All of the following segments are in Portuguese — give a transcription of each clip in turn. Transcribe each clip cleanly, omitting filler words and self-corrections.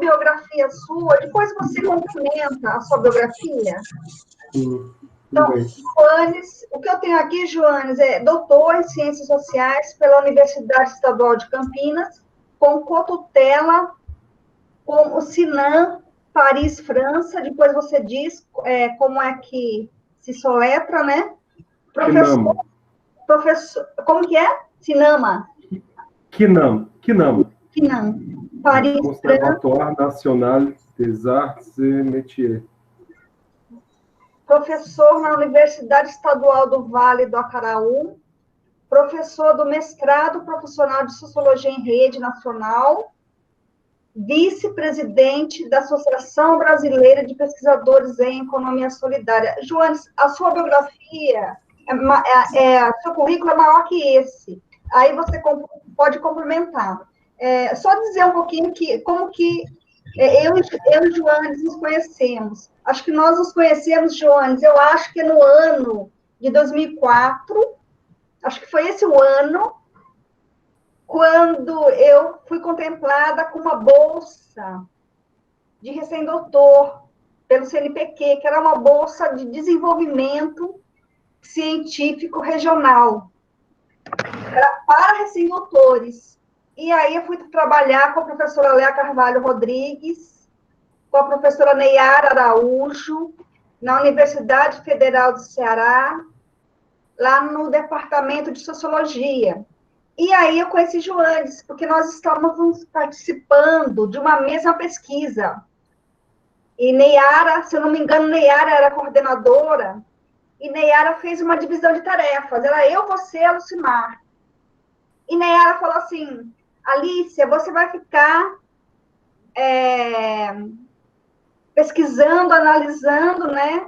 biografia sua, depois você complementa a sua biografia. Então, Joanes, o que eu tenho aqui, Joanes, é doutor em Ciências Sociais pela Universidade Estadual de Campinas, com cotutela com o Sinan, Paris, França. Depois você diz como é que se soletra, né? Professor, como que é? Sinama. Quinam. Paris, Conservatoire National des Arts et Métiers. Professor na Universidade Estadual do Vale do Acaraú, professor do mestrado profissional de Sociologia em Rede Nacional, vice-presidente da Associação Brasileira de Pesquisadores em Economia Solidária. Joanes, a sua biografia, seu currículo é maior que esse. Aí você pode complementar. Só dizer um pouquinho como que eu e Joanes nos conhecemos. Acho que nós nos conhecemos, Joanes, eu acho que no ano de 2004, acho que foi esse o ano, quando eu fui contemplada com uma bolsa de recém-doutor pelo CNPq, que era uma bolsa de desenvolvimento científico regional, para recém-doutores. E aí eu fui trabalhar com a professora Léa Carvalho Rodrigues, com a professora Neyara Araújo, na Universidade Federal do Ceará, lá no Departamento de Sociologia. E aí eu conheci Joanes, porque nós estávamos participando de uma mesma pesquisa. E Neyara, se eu não me engano, Neyara era coordenadora, e Neyara fez uma divisão de tarefas. Era eu, você e a Lucimar. E Neyara falou assim, Alícia, você vai ficar pesquisando, analisando, né,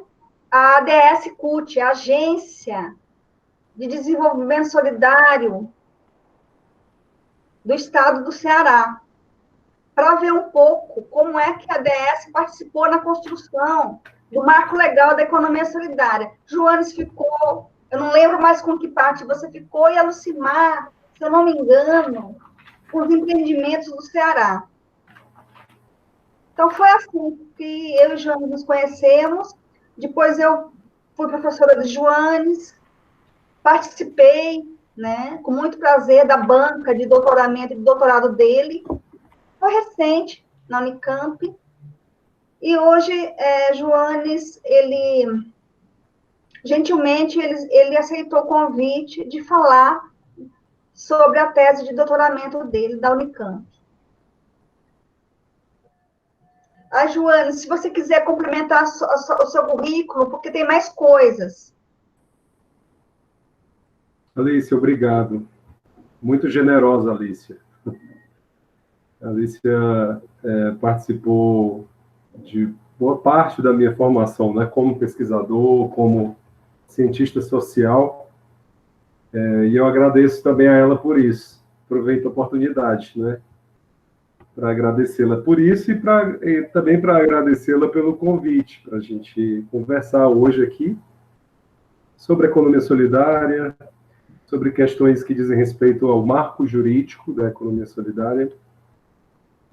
a ADS CUT, a Agência de Desenvolvimento Solidário do Estado do Ceará, para ver um pouco como é que a ADS participou na construção do marco legal da economia solidária. Joanes ficou, eu não lembro mais com que parte você ficou, e a Lucimar, se eu não me engano, com os empreendimentos do Ceará. Então, foi assim que eu e Joanes nos conhecemos. Depois eu fui professora de Joanes, participei, né, com muito prazer, da banca de doutoramento e de doutorado dele. Foi recente, na Unicamp. E hoje, Joanes, ele, gentilmente, ele aceitou o convite de falar sobre a tese de doutoramento dele, da Unicamp. Joanes, se você quiser complementar o seu currículo, porque tem mais coisas. Alícia, obrigado. Muito generosa, Alícia. A Alícia participou de boa parte da minha formação, né, como pesquisador, como cientista social, e eu agradeço também a ela por isso. Aproveito a oportunidade, né, para agradecê-la por isso e também para agradecê-la pelo convite, para a gente conversar hoje aqui sobre economia solidária, sobre questões que dizem respeito ao marco jurídico da economia solidária.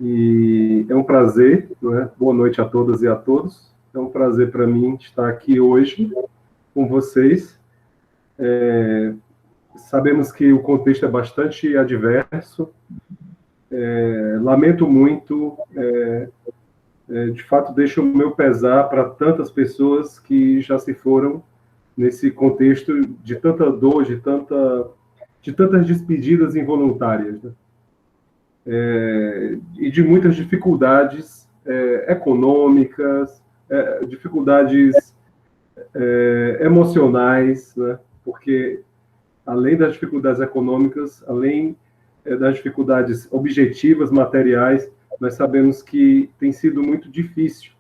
E é um prazer, não é? Boa noite a todas e a todos. É um prazer para mim estar aqui hoje com vocês. Sabemos que o contexto é bastante adverso. Lamento muito, de fato, deixo o meu pesar para tantas pessoas que já se foram nesse contexto de tanta dor, de tantas despedidas involuntárias, né? E de muitas dificuldades econômicas, dificuldades emocionais, né? Porque, além das dificuldades econômicas, além das dificuldades objetivas, materiais, nós sabemos que tem sido muito difícil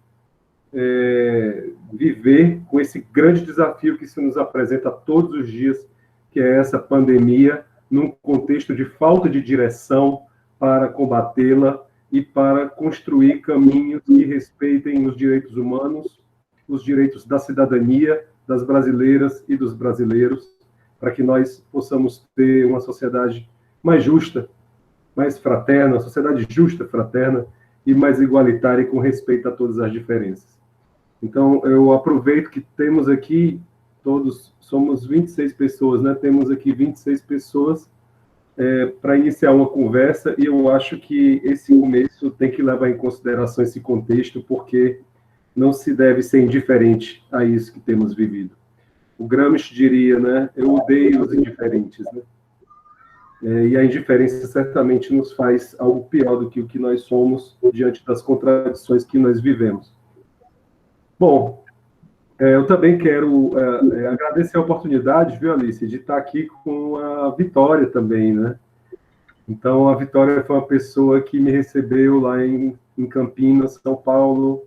viver com esse grande desafio que se nos apresenta todos os dias, que é essa pandemia, num contexto de falta de direção para combatê-la e para construir caminhos que respeitem os direitos humanos, os direitos da cidadania, das brasileiras e dos brasileiros, para que nós possamos ter uma sociedade mais justa, mais fraterna, uma sociedade justa, fraterna e mais igualitária e com respeito a todas as diferenças. Então, eu aproveito que temos aqui, todos, somos 26 pessoas, né? Temos aqui 26 pessoas para iniciar uma conversa, e eu acho que esse começo tem que levar em consideração esse contexto, porque não se deve ser indiferente a isso que temos vivido. O Gramsci diria, né? Eu odeio os indiferentes, né? E a indiferença certamente nos faz algo pior do que o que nós somos diante das contradições que nós vivemos. Bom, eu também quero agradecer a oportunidade, viu, Alice, de estar aqui com a Vitória também, né? Então, a Vitória foi uma pessoa que me recebeu lá em Campinas, São Paulo.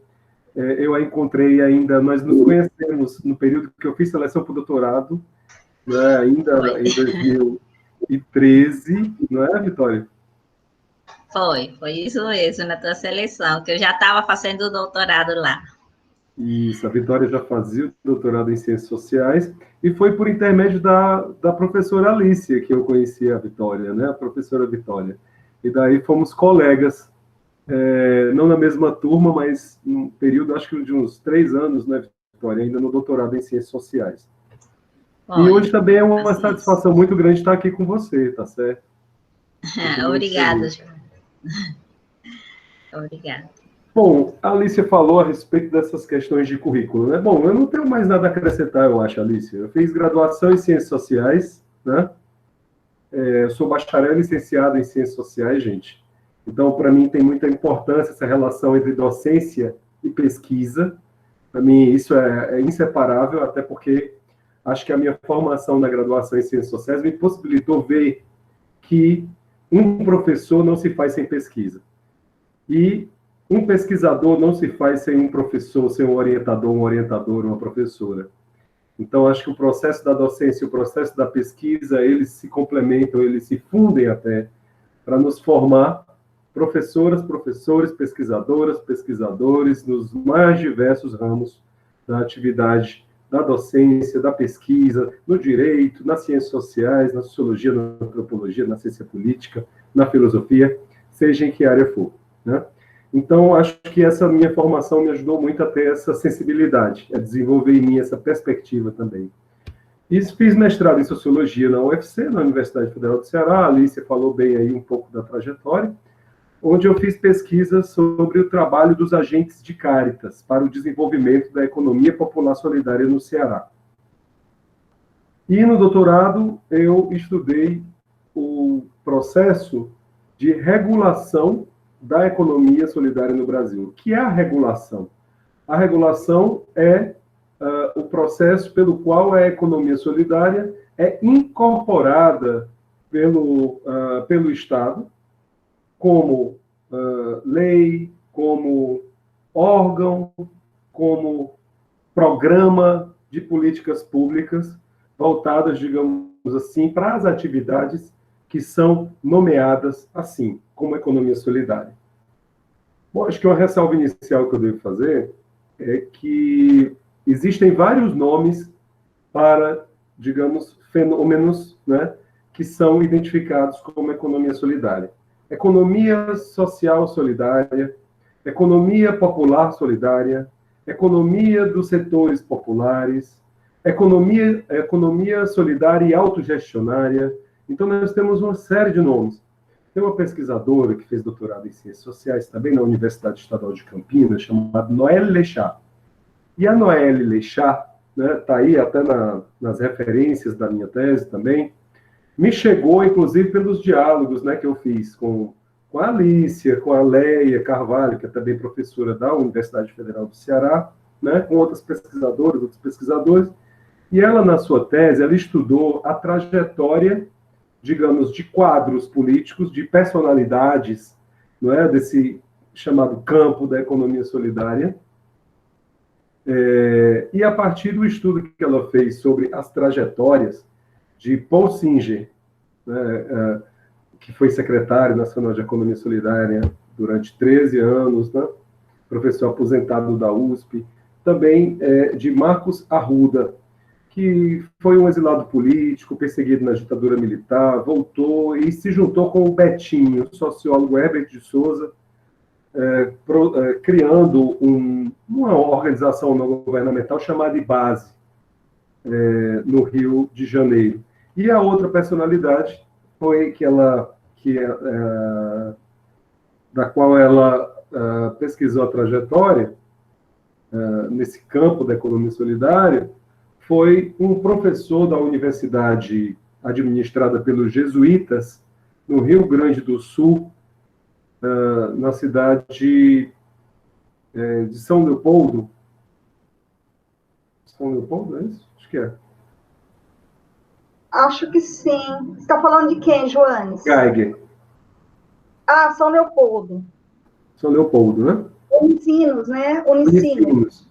Eu a encontrei ainda, nós nos conhecemos no período que eu fiz seleção para o doutorado, né, ainda em 2013, não é, Vitória? Foi isso mesmo, na tua seleção, que eu já estava fazendo o doutorado lá. Isso, a Vitória já fazia o doutorado em Ciências Sociais, e foi por intermédio da professora Alicia que eu conheci a Vitória, né, a professora Vitória. E daí fomos colegas, não na mesma turma, mas num período, acho que de uns 3 anos, né, Vitória, ainda no doutorado em Ciências Sociais. E hoje também é uma satisfação muito grande estar aqui com você, tá certo? Obrigada, João. Obrigada. Bom, a Alicia falou a respeito dessas questões de currículo, né? Bom, eu não tenho mais nada a acrescentar, eu acho, Alicia. Eu fiz graduação em Ciências Sociais, né? Eu sou bacharel e licenciado em Ciências Sociais, gente. Então, para mim, tem muita importância essa relação entre docência e pesquisa. Para mim, isso é inseparável, até porque acho que a minha formação na graduação em Ciências Sociais me possibilitou ver que um professor não se faz sem pesquisa. E um pesquisador não se faz sem um professor, sem um orientador, uma professora. Então, acho que o processo da docência e o processo da pesquisa, eles se complementam, eles se fundem até, para nos formar professoras, professores, pesquisadoras, pesquisadores, nos mais diversos ramos da atividade da docência, da pesquisa, no direito, nas ciências sociais, na sociologia, na antropologia, na ciência política, na filosofia, seja em que área for, né? Então, acho que essa minha formação me ajudou muito a ter essa sensibilidade, a desenvolver em mim essa perspectiva também. Fiz mestrado em Sociologia na UFC, na Universidade Federal do Ceará, a Alicia falou bem aí um pouco da trajetória, onde eu fiz pesquisa sobre o trabalho dos agentes de Cáritas para o desenvolvimento da economia popular solidária no Ceará. E no doutorado, eu estudei o processo de regulação da economia solidária no Brasil. O que é a regulação? A regulação é o processo pelo qual a economia solidária é incorporada pelo Estado como lei, como órgão, como programa de políticas públicas voltadas, digamos assim, para as atividades que são nomeadas assim, como economia solidária. Bom, acho que uma ressalva inicial que eu devo fazer é que existem vários nomes para, digamos, fenômenos, né, que são identificados como economia solidária. Economia social solidária, economia popular solidária, economia dos setores populares, economia solidária e autogestionária. Então, nós temos uma série de nomes. Tem uma pesquisadora que fez doutorado em Ciências Sociais, também na Universidade Estadual de Campinas, chamada Noelle Lechat. E a Noelle Lechat, né, está aí até nas referências da minha tese também, me chegou, inclusive, pelos diálogos, né, que eu fiz com a Alicia, com a Leia Carvalho, que é também professora da Universidade Federal do Ceará, né, com outras pesquisadoras, outros pesquisadores, e ela, na sua tese, ela estudou a trajetória, digamos, de quadros políticos, de personalidades, não é, desse chamado campo da economia solidária, e a partir do estudo que ela fez sobre as trajetórias de Paul Singer, né, que foi secretário nacional de Economia Solidária durante 13 anos, né, professor aposentado da USP, também de Marcos Arruda, que foi um exilado político, perseguido na ditadura militar, voltou e se juntou com o Betinho, o sociólogo Herbert de Souza, criando uma organização não governamental chamada IBASE, no Rio de Janeiro. E a outra personalidade foi da qual ela pesquisou a trajetória nesse campo da economia solidária, foi um professor da universidade administrada pelos jesuítas, no Rio Grande do Sul, na cidade de São Leopoldo. São Leopoldo, é isso? Acho que é. Acho que sim. Você está falando de quem, Joanes? Geiger. Ah, São Leopoldo. São Leopoldo, né? Unicinos, né? Unicinos.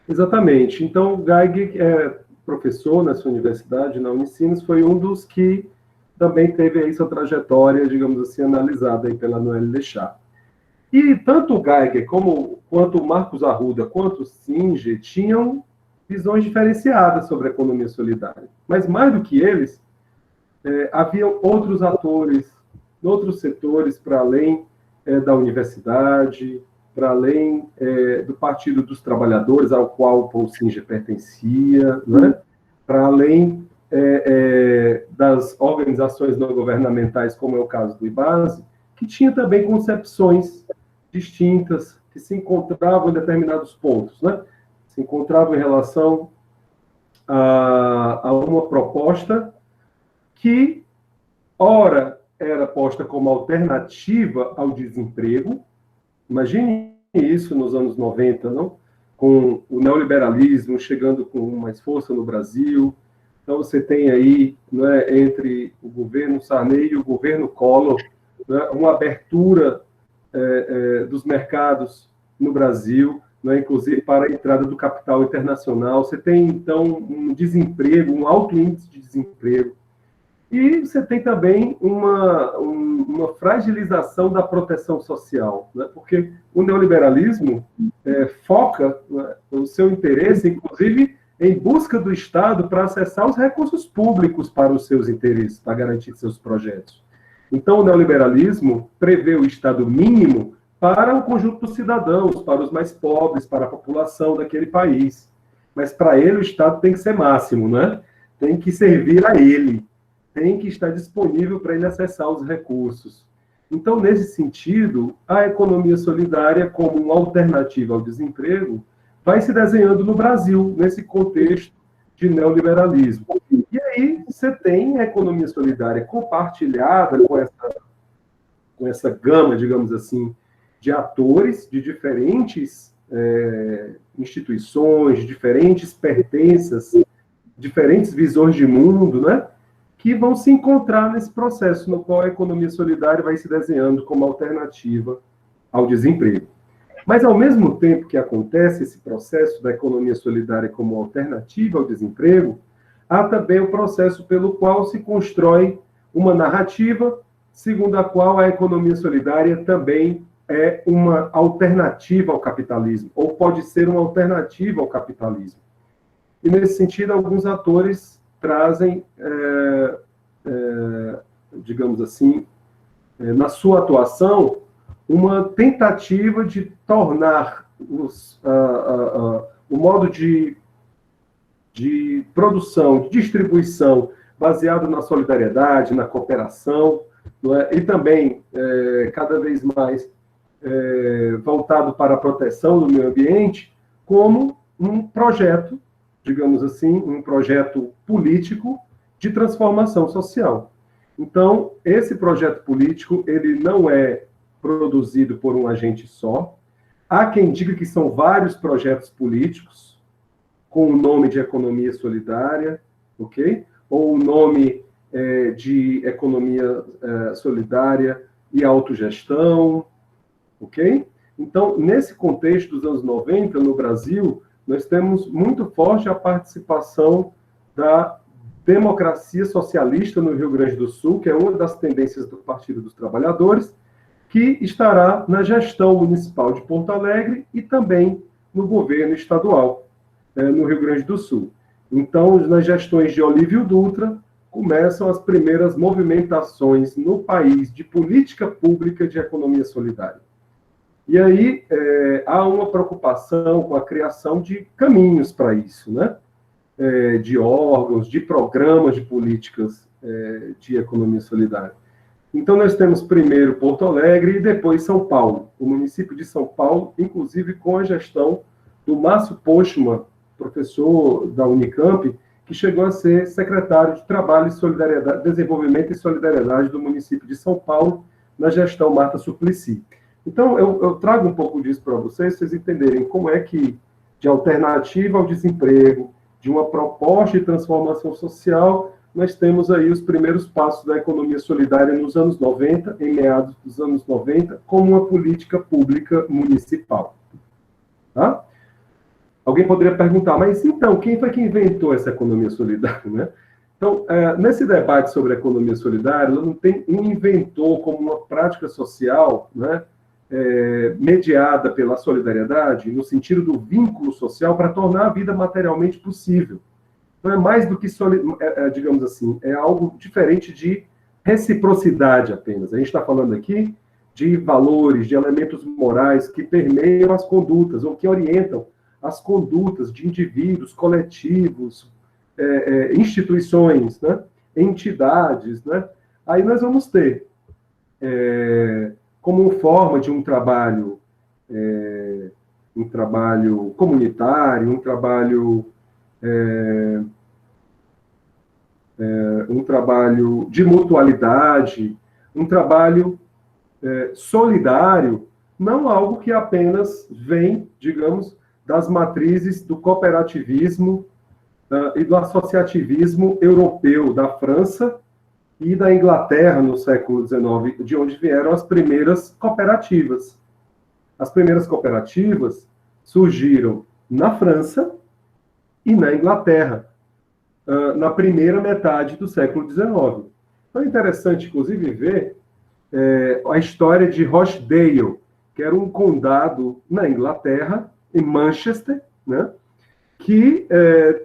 Exatamente. Então, Geiger é professor nessa universidade, na Unicinos, foi um dos que também teve aí sua trajetória, digamos assim, analisada aí pela Noelle Lechar. E tanto o Geiger quanto o Marcos Arruda, quanto o Singer tinham visões diferenciadas sobre a economia solidária. Mas, mais do que eles, haviam outros atores, outros setores, para além da universidade, para além do Partido dos Trabalhadores, ao qual o Paul Singer pertencia, né? Para além das organizações não governamentais, como é o caso do IBASE, que tinha também concepções distintas, que se encontravam em determinados pontos, né? Se encontravam em relação a uma proposta que, ora, era posta como alternativa ao desemprego. Imagine isso nos anos 90, não? Com o neoliberalismo chegando com mais força no Brasil. Então, você tem aí, né, entre o governo Sarney e o governo Collor, né, uma abertura dos mercados no Brasil, né, inclusive para a entrada do capital internacional. Você tem, então, um desemprego, um alto índice de desemprego. E você tem também uma fragilização da proteção social, né? Porque o neoliberalismo foca, né, o seu interesse, inclusive, em busca do Estado para acessar os recursos públicos para os seus interesses, para garantir seus projetos. Então, o neoliberalismo prevê o Estado mínimo para o conjunto dos cidadãos, para os mais pobres, para a população daquele país. Mas, para ele, o Estado tem que ser máximo, né? Tem que servir a ele, tem que estar disponível para ele acessar os recursos. Então, nesse sentido, a economia solidária, como uma alternativa ao desemprego, vai se desenhando no Brasil, nesse contexto de neoliberalismo. E aí você tem a economia solidária compartilhada com essa gama, digamos assim, de atores, de diferentes instituições, de diferentes pertenças, diferentes visões de mundo, né? Que vão se encontrar nesse processo no qual a economia solidária vai se desenhando como alternativa ao desemprego. Mas, ao mesmo tempo que acontece esse processo da economia solidária como alternativa ao desemprego, há também o processo pelo qual se constrói uma narrativa segundo a qual a economia solidária também é uma alternativa ao capitalismo, ou pode ser uma alternativa ao capitalismo. E, nesse sentido, alguns atores trazem, digamos assim, na sua atuação, uma tentativa de tornar o modo de produção, de distribuição, baseado na solidariedade, na cooperação, não é? E também, cada vez mais, voltado para a proteção do meio ambiente, como um projeto, digamos assim, um projeto político de transformação social. Então, esse projeto político, ele não é produzido por um agente só. Há quem diga que são vários projetos políticos, com o nome de economia solidária, ok? Ou o nome de economia solidária e autogestão, ok? Então, nesse contexto dos anos 90, no Brasil, nós temos muito forte a participação da democracia socialista no Rio Grande do Sul, que é uma das tendências do Partido dos Trabalhadores, que estará na gestão municipal de Porto Alegre e também no governo estadual, no Rio Grande do Sul. Então, nas gestões de Olívio Dutra, começam as primeiras movimentações no país de política pública de economia solidária. E aí há uma preocupação com a criação de caminhos para isso, né? De órgãos, de programas de políticas de economia solidária. Então, nós temos primeiro Porto Alegre e depois São Paulo. O município de São Paulo, inclusive com a gestão do Márcio Postman, professor da Unicamp, que chegou a ser secretário de Trabalho e Solidariedade, Desenvolvimento e Solidariedade do município de São Paulo, na gestão Marta Suplicy. Então, eu trago um pouco disso para vocês entenderem como é que, de alternativa ao desemprego, de uma proposta de transformação social, nós temos aí os primeiros passos da economia solidária nos anos 90, em meados dos anos 90, como uma política pública municipal. Tá? Alguém poderia perguntar, mas então, quem foi que inventou essa economia solidária, né? Então, nesse debate sobre a economia solidária, ela não tem um inventor como uma prática social, né, mediada pela solidariedade, no sentido do vínculo social, para tornar a vida materialmente possível. Não é mais do que, digamos assim, é algo diferente de reciprocidade apenas. A gente está falando aqui de valores, de elementos morais que permeiam as condutas, ou que orientam as condutas de indivíduos, coletivos, instituições, né? Entidades. Né? Aí nós vamos ter, como forma de um trabalho comunitário, um trabalho de mutualidade, um trabalho solidário, não algo que apenas vem, digamos, das matrizes do cooperativismo e do associativismo europeu, da França e da Inglaterra no século XIX, de onde vieram as primeiras cooperativas. As primeiras cooperativas surgiram na França e na Inglaterra, na primeira metade do século XIX. Então é interessante, inclusive, ver a história de Rochdale, que era um condado na Inglaterra, em Manchester, né, que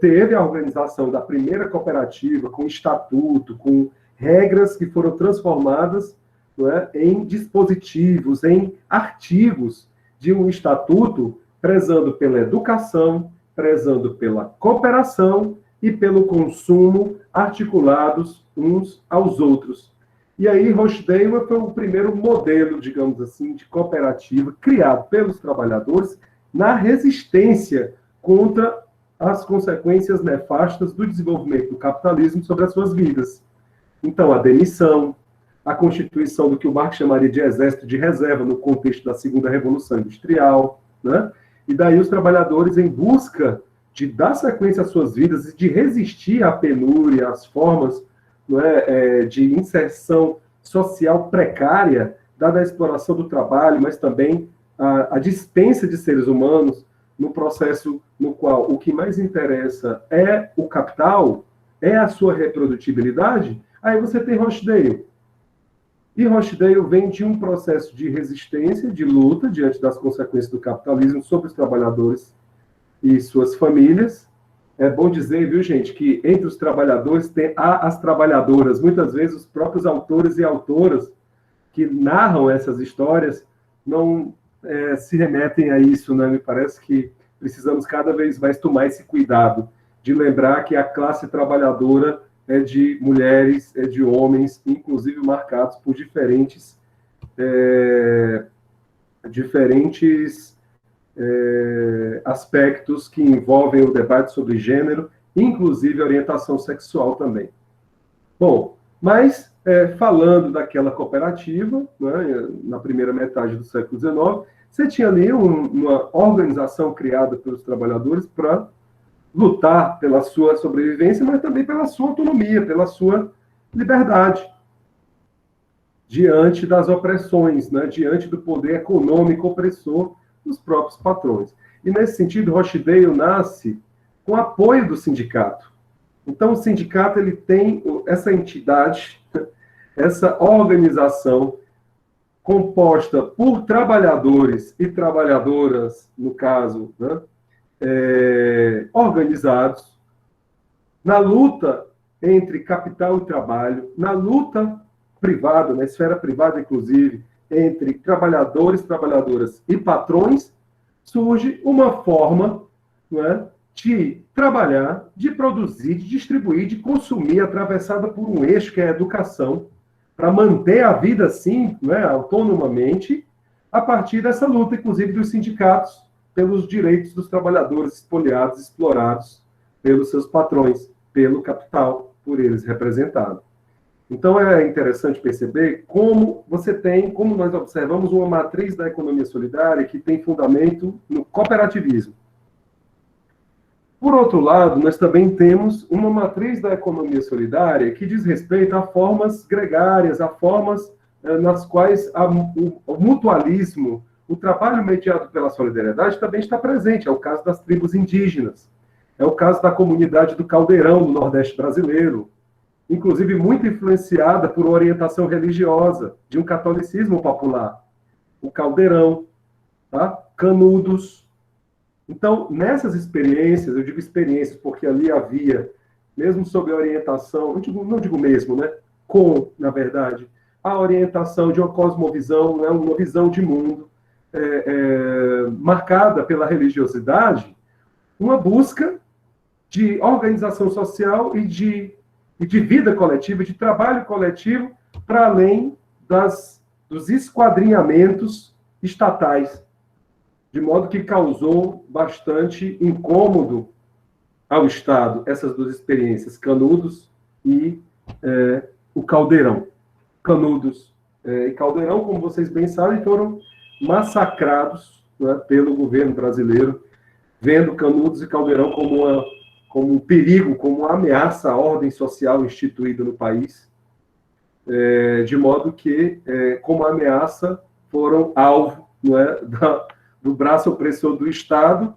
teve a organização da primeira cooperativa, com estatuto, com regras que foram transformadas, né, em dispositivos, em artigos de um estatuto, prezando pela educação, prezando pela cooperação e pelo consumo articulados uns aos outros. E aí, Rochdale foi o primeiro modelo, digamos assim, de cooperativa criado pelos trabalhadores na resistência contra as consequências nefastas do desenvolvimento do capitalismo sobre as suas vidas. Então, a demissão, a constituição do que o Marx chamaria de exército de reserva no contexto da segunda revolução industrial, né? E daí os trabalhadores, em busca de dar sequência às suas vidas e de resistir à penúria, às formas, não é, de inserção social precária, dada a exploração do trabalho, mas também a dispensa de seres humanos no processo no qual o que mais interessa é o capital, é a sua reprodutibilidade, aí você tem Rochdale. E Rochdale vem de um processo de resistência, de luta, diante das consequências do capitalismo sobre os trabalhadores e suas famílias. É bom dizer, viu, gente, que entre os trabalhadores há as trabalhadoras. Muitas vezes os próprios autores e autoras que narram essas histórias não se remetem a isso, né? Me parece que precisamos cada vez mais tomar esse cuidado de lembrar que a classe trabalhadora é de mulheres, é de homens, inclusive marcados por diferentes aspectos que envolvem o debate sobre gênero, inclusive orientação sexual também. Bom, mas falando daquela cooperativa, né, na primeira metade do século XIX, você tinha ali uma organização criada pelos trabalhadores para lutar pela sua sobrevivência, mas também pela sua autonomia, pela sua liberdade, diante das opressões, né, diante do poder econômico opressor dos próprios patrões. E, nesse sentido, Rochdale nasce com apoio do sindicato. Então, o sindicato ele tem essa entidade, essa organização composta por trabalhadores e trabalhadoras, no caso, né, organizados, na luta entre capital e trabalho, na luta privada, na esfera privada, inclusive, entre trabalhadores, trabalhadoras e patrões, surge uma forma, não é, de trabalhar, de produzir, de distribuir, de consumir, atravessada por um eixo que é a educação, para manter a vida, assim, não é, autonomamente, a partir dessa luta, inclusive, dos sindicatos, pelos direitos dos trabalhadores espoliados, explorados pelos seus patrões, pelo capital, por eles representado. Então, é interessante perceber como você tem, como nós observamos, uma matriz da economia solidária que tem fundamento no cooperativismo. Por outro lado, nós também temos uma matriz da economia solidária que diz respeito a formas gregárias, a formas nas quais o mutualismo, o trabalho mediado pela solidariedade também está presente. É o caso das tribos indígenas, é o caso da comunidade do Caldeirão, no Nordeste brasileiro, inclusive muito influenciada por uma orientação religiosa, de um catolicismo popular. O Caldeirão, tá? Canudos. Então, nessas experiências, eu digo experiências porque ali havia, mesmo sob a orientação, não digo mesmo, né? Na verdade, a orientação de uma cosmovisão, né? Uma visão de mundo marcada pela religiosidade, uma busca de organização social e de vida coletiva, de trabalho coletivo, para além dos esquadrinhamentos estatais, de modo que causou bastante incômodo ao Estado essas duas experiências, Canudos e o Caldeirão. Canudos e Caldeirão, como vocês bem sabem, foram massacrados, né, pelo governo brasileiro, vendo Canudos e Caldeirão como um perigo, como uma ameaça à ordem social instituída no país, de modo que, como ameaça, foram alvo, não é, do braço opressor do Estado,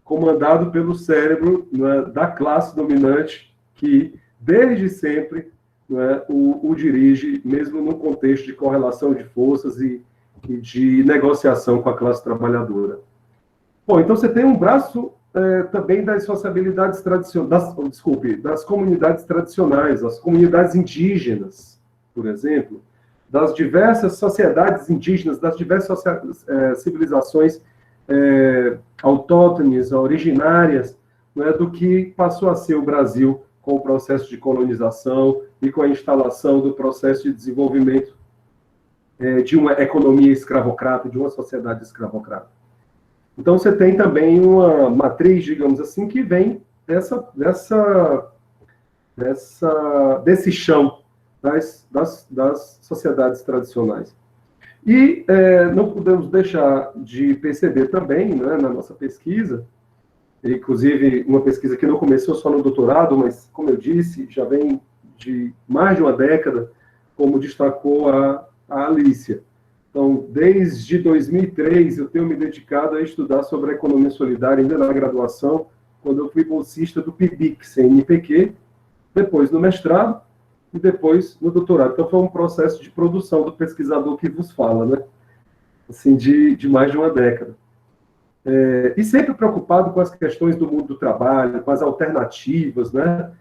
comandado pelo cérebro, não é, da classe dominante, que, desde sempre, não é, o dirige, mesmo no contexto de correlação de forças e de negociação com a classe trabalhadora. Bom, então você tem um braço também das sociabilidades tradicionais, das comunidades tradicionais, as comunidades indígenas, por exemplo, das diversas sociedades indígenas, das diversas civilizações autóctones, originárias, não é, do que passou a ser o Brasil com o processo de colonização e com a instalação do processo de desenvolvimento de uma economia escravocrata, de uma sociedade escravocrata. Então, você tem também uma matriz, digamos assim, que vem desse chão das sociedades tradicionais. E não podemos deixar de perceber também, né, na nossa pesquisa, inclusive uma pesquisa que não começou só no doutorado, mas, como eu disse, já vem de mais de uma década, como destacou a Alícia. Então, desde 2003, eu tenho me dedicado a estudar sobre a economia solidária, ainda na graduação, quando eu fui bolsista do PIBIC, CNPq, depois no mestrado e depois no doutorado. Então, foi um processo de produção do pesquisador que vos fala, né? Assim, de mais de uma década. E sempre preocupado com as questões do mundo do trabalho, com as alternativas, né?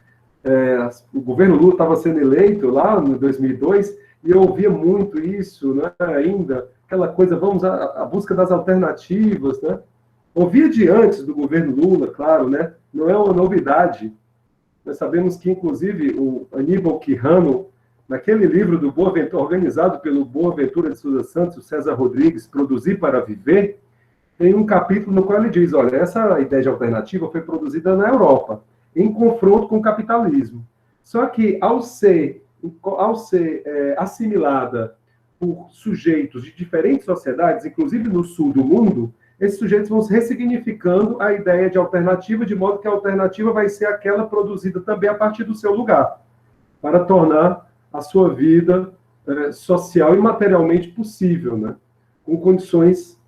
O governo Lula estava sendo eleito lá em 2002, e eu ouvia muito isso, né, ainda, aquela coisa, vamos à busca das alternativas, né? Ouvia de antes do governo Lula, claro, né? Não é uma novidade. Nós sabemos que, inclusive, o Aníbal Quijano, naquele livro do Boaventura, organizado pelo Boaventura de Souza Santos, o César Rodrigues, Produzir para Viver, tem um capítulo no qual ele diz, olha, essa ideia de alternativa foi produzida na Europa, em confronto com o capitalismo. Só que, ao ser assimilada por sujeitos de diferentes sociedades, inclusive no sul do mundo, esses sujeitos vão ressignificando a ideia de alternativa, de modo que a alternativa vai ser aquela produzida também a partir do seu lugar, para tornar a sua vida social e materialmente possível, né? Com condições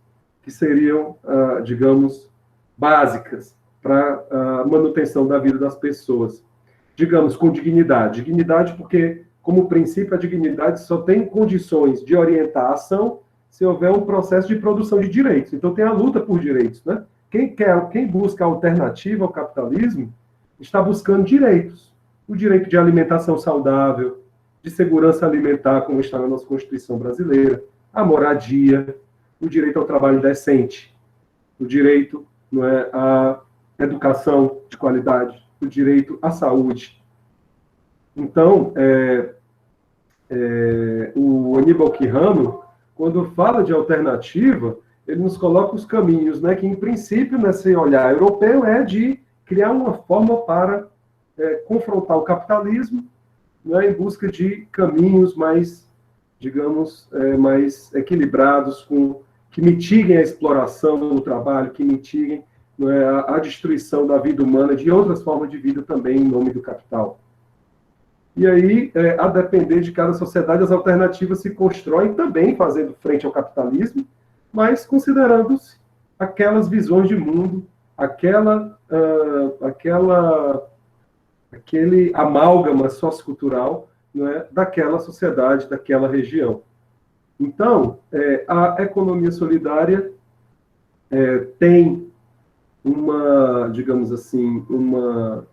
que seriam, digamos, básicas para a manutenção da vida das pessoas. Digamos, com dignidade. Dignidade porque, como princípio, a dignidade só tem condições de orientar a ação se houver um processo de produção de direitos. Então, tem a luta por direitos, né? Quem busca a alternativa ao capitalismo está buscando direitos. O direito de alimentação saudável, de segurança alimentar, como está na nossa Constituição brasileira, à moradia, o direito ao trabalho decente, o direito, não é, à educação de qualidade, o direito à saúde. Então, o Aníbal Quijano, quando fala de alternativa, ele nos coloca os caminhos, né, que, em princípio, nesse olhar europeu, é de criar uma forma para confrontar o capitalismo, né, em busca de caminhos mais, digamos, mais equilibrados, que mitiguem a exploração do trabalho, que mitiguem, né, a destruição da vida humana, de outras formas de vida também, em nome do capital. E aí, a depender de cada sociedade, as alternativas se constroem também fazendo frente ao capitalismo, mas considerando-se aquelas visões de mundo, aquele amálgama sociocultural, né, daquela sociedade, daquela região. Então, a economia solidária tem uma, digamos assim, uma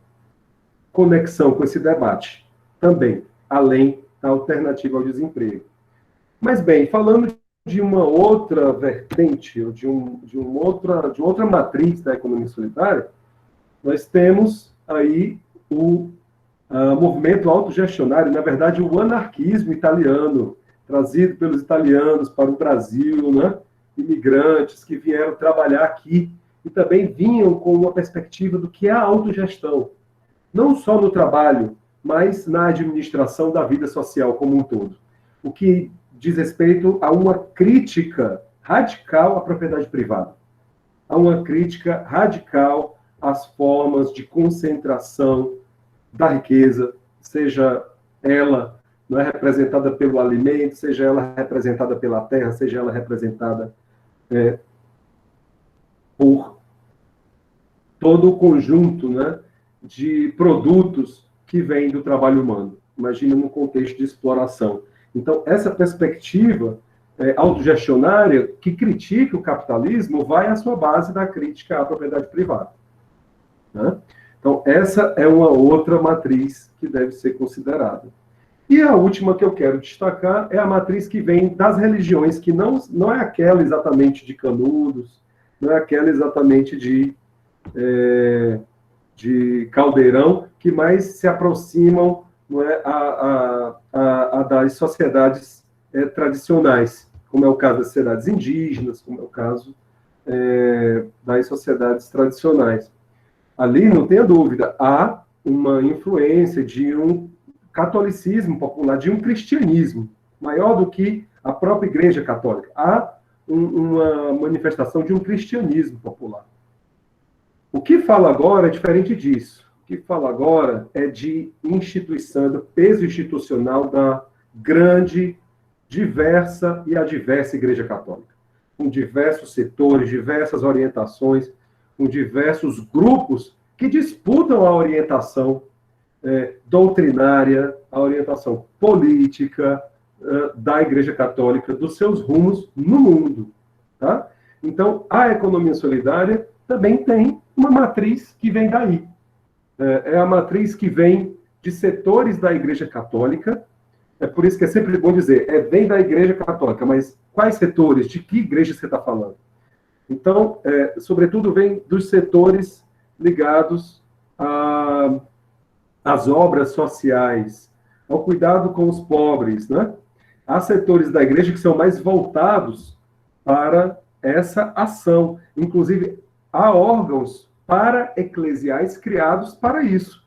conexão com esse debate também, além da alternativa ao desemprego. Mas, bem, falando de uma outra vertente, ou de outra matriz da economia solidária, nós temos aí o movimento autogestionário, na verdade, o anarquismo italiano, trazido pelos italianos para o Brasil, né? Imigrantes que vieram trabalhar aqui e também vinham com uma perspectiva do que é a autogestão, não só no trabalho, mas na administração da vida social como um todo. O que diz respeito a uma crítica radical à propriedade privada, a uma crítica radical às formas de concentração da riqueza, seja ela, não é, representada pelo alimento, seja ela representada pela terra, seja ela representada por todo o conjunto, né, de produtos que vêm do trabalho humano. Imagina num contexto de exploração. Então, essa perspectiva autogestionária que critica o capitalismo vai à sua base da crítica à propriedade privada, né? Então, essa é uma outra matriz que deve ser considerada. E a última que eu quero destacar é a matriz que vem das religiões, que não é aquela exatamente de Canudos, não é aquela exatamente de Caldeirão, que mais se aproximam, não é, a das sociedades tradicionais, como é o caso das sociedades indígenas, como é o caso das sociedades tradicionais. Ali, não tenha dúvida, há uma influência de um catolicismo popular, de um cristianismo, maior do que a própria Igreja Católica. Há uma manifestação de um cristianismo popular. O que fala agora é diferente disso. O que fala agora é de instituição, do peso institucional da grande, diversa e adversa Igreja Católica, com diversos setores, diversas orientações, com diversos grupos que disputam a orientação doutrinária, a orientação política da Igreja Católica, dos seus rumos no mundo. Tá? Então, a economia solidária também tem uma matriz que vem daí. É a matriz que vem de setores da Igreja Católica. É por isso que é sempre bom dizer, vem da Igreja Católica, mas quais setores? De que igreja você está falando? Então, sobretudo, vem dos setores ligados às obras sociais, ao cuidado com os pobres, né? Há setores da igreja que são mais voltados para essa ação. Inclusive, há órgãos para-eclesiais criados para isso.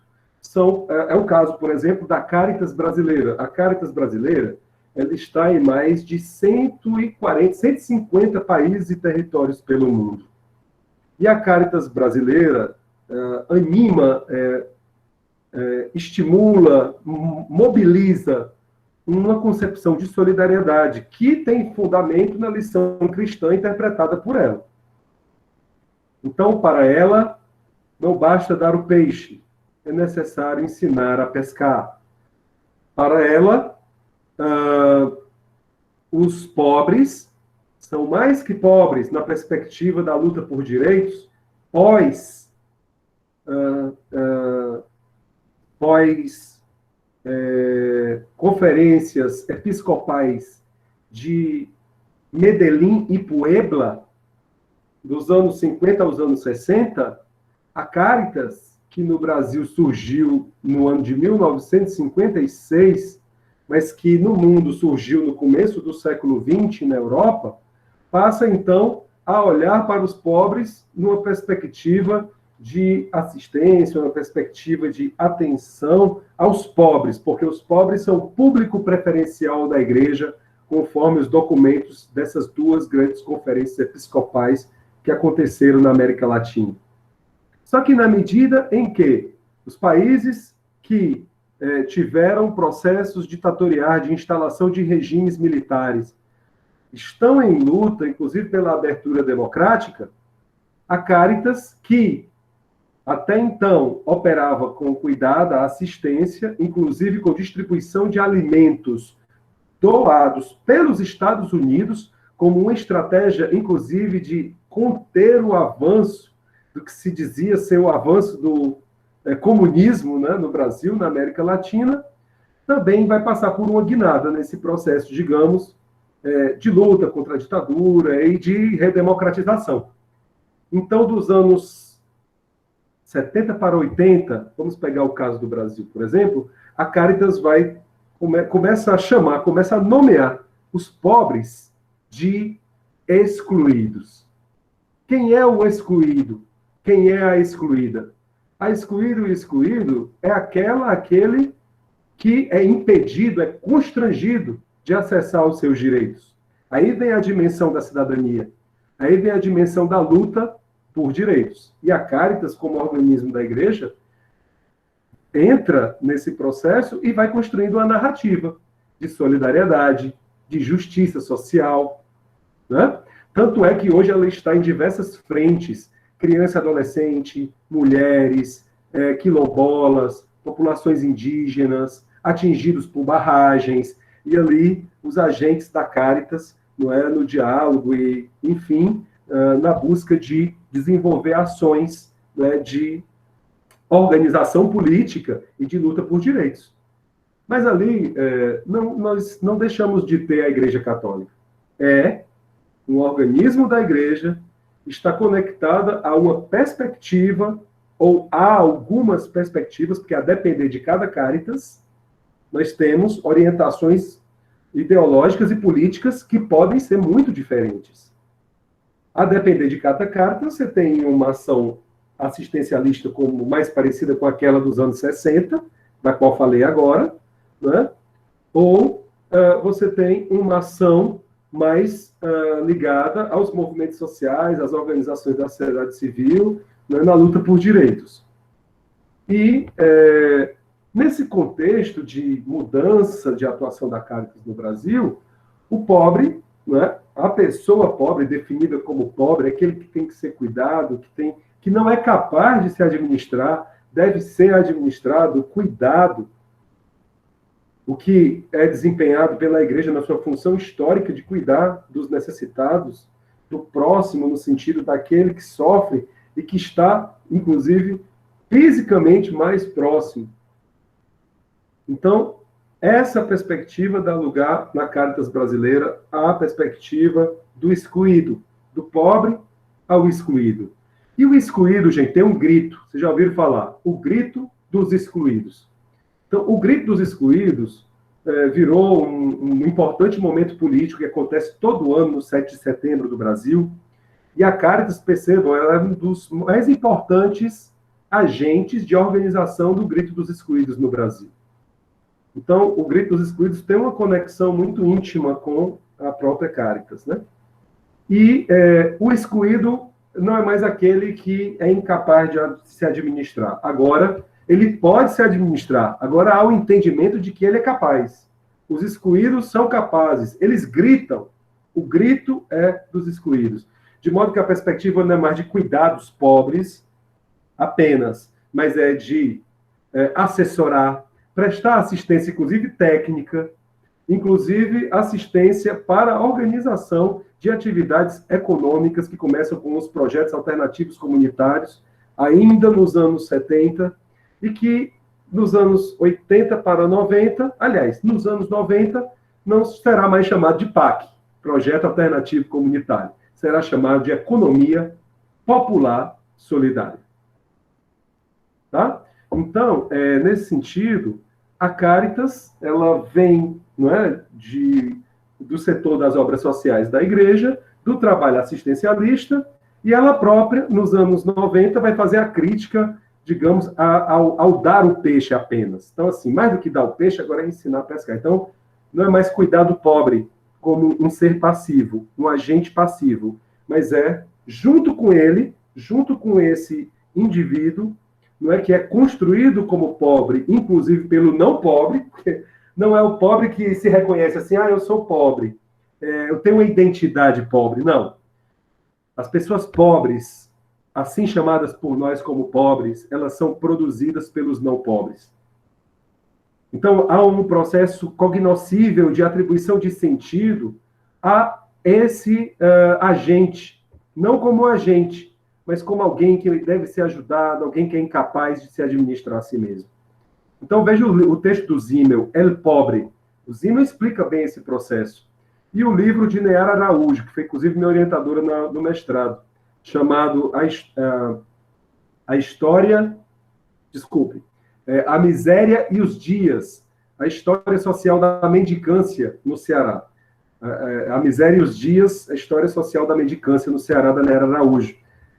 É o caso, por exemplo, da Caritas Brasileira. A Caritas Brasileira, ela está em mais de 150 países e territórios pelo mundo. E a Caritas Brasileira anima, estimula, mobiliza uma concepção de solidariedade que tem fundamento na lição cristã interpretada por ela. Então, para ela, não basta dar o peixe, é necessário ensinar a pescar. Para ela, os pobres são mais que pobres na perspectiva da luta por direitos pós conferências episcopais de Medellín e Puebla, dos anos 50 aos anos 60, a Caritas, que no Brasil surgiu no ano de 1956, mas que no mundo surgiu no começo do século XX na Europa, passa então a olhar para os pobres numa perspectiva de assistência, uma perspectiva de atenção aos pobres, porque os pobres são o público preferencial da igreja, conforme os documentos dessas duas grandes conferências episcopais que aconteceram na América Latina. Só que na medida em que os países que tiveram processos ditatoriais de instalação de regimes militares estão em luta, inclusive pela abertura democrática, a Caritas, que até então operava com cuidada assistência, inclusive com distribuição de alimentos doados pelos Estados Unidos, como uma estratégia, inclusive, de conter o avanço do que se dizia ser o avanço do comunismo, né, no Brasil, na América Latina, também vai passar por uma guinada nesse processo, digamos, de luta contra a ditadura e de redemocratização. Então, dos anos 70 para 80, vamos pegar o caso do Brasil, por exemplo, a Caritas começa a nomear os pobres de excluídos. Quem é o excluído? Quem é a excluída? A excluído e excluído é aquele que é impedido, é constrangido de acessar os seus direitos. Aí vem a dimensão da cidadania. Aí vem a dimensão da luta por direitos. E a Caritas, como organismo da igreja, entra nesse processo e vai construindo uma narrativa de solidariedade, de justiça social, né? Tanto é que hoje ela está em diversas frentes: criança e adolescente, mulheres, quilombolas, populações indígenas, atingidos por barragens, e ali os agentes da Caritas, não é, no diálogo e, enfim, na busca de desenvolver ações, né, de organização política e de luta por direitos. Mas ali, nós não deixamos de ter a Igreja Católica. É um organismo da Igreja, está conectada a uma perspectiva, ou a algumas perspectivas, porque a depender de cada Caritas, nós temos orientações ideológicas e políticas que podem ser muito diferentes. A depender de cada Caritas, você tem uma ação assistencialista como mais parecida com aquela dos anos 60, da qual falei agora, né? Ou você tem uma ação mais ligada aos movimentos sociais, às organizações da sociedade civil, né, na luta por direitos. E, nesse contexto de mudança de atuação da Caritas no Brasil, o pobre, né, a pessoa pobre, definida como pobre, é aquele que tem que ser cuidado, que não é capaz de se administrar, deve ser administrado, cuidado, o que é desempenhado pela igreja na sua função histórica de cuidar dos necessitados, do próximo, no sentido daquele que sofre e que está, inclusive, fisicamente mais próximo. Então, essa perspectiva dá lugar, na Caritas brasileira, à perspectiva do excluído, do pobre ao excluído. E o excluído, gente, tem um grito, vocês já ouviram falar, o grito dos excluídos. Então, o grito dos excluídos virou um importante momento político que acontece todo ano no 7 de setembro do Brasil, e a Caritas, percebam, ela é um dos mais importantes agentes de organização do grito dos excluídos no Brasil. Então, o grito dos excluídos tem uma conexão muito íntima com a própria Caritas, né? E o excluído não é mais aquele que é incapaz de se administrar. Agora, ele pode se administrar. Agora há o entendimento de que ele é capaz. Os excluídos são capazes. Eles gritam. O grito é dos excluídos. De modo que a perspectiva não é mais de cuidar dos pobres apenas, mas é de assessorar, prestar assistência, inclusive técnica, inclusive assistência para a organização de atividades econômicas que começam com os projetos alternativos comunitários, ainda nos anos 70, e que nos anos 80 para 90, aliás, nos anos 90, não será mais chamado de PAC, projeto alternativo comunitário. Será chamado de economia popular solidária. Tá? Então, nesse sentido, a Caritas, ela vem, não é, do setor das obras sociais da igreja, do trabalho assistencialista, e ela própria, nos anos 90, vai fazer a crítica, digamos, ao dar o peixe apenas. Então, assim, mais do que dar o peixe, agora é ensinar a pescar. Então, não é mais cuidar do pobre como um ser passivo, um agente passivo, mas junto com ele, junto com esse indivíduo, não é, que é construído como pobre, inclusive pelo não pobre, porque não é o pobre que se reconhece assim, eu sou pobre, eu tenho uma identidade pobre. Não. As pessoas pobres, assim chamadas por nós como pobres, elas são produzidas pelos não pobres. Então, há um processo cognoscível de atribuição de sentido a esse agente, não como agente, mas como alguém que deve ser ajudado, alguém que é incapaz de se administrar a si mesmo. Então, veja o texto do Zimmel, El Pobre. O Zimmel explica bem esse processo. E o livro de Neara Araújo, que foi, inclusive, minha orientadora no mestrado, chamado A História... Desculpe. A Miséria e os Dias, a História Social da Mendicância no Ceará. A Miséria e os Dias, a História Social da Mendicância no Ceará, da Neara Araújo.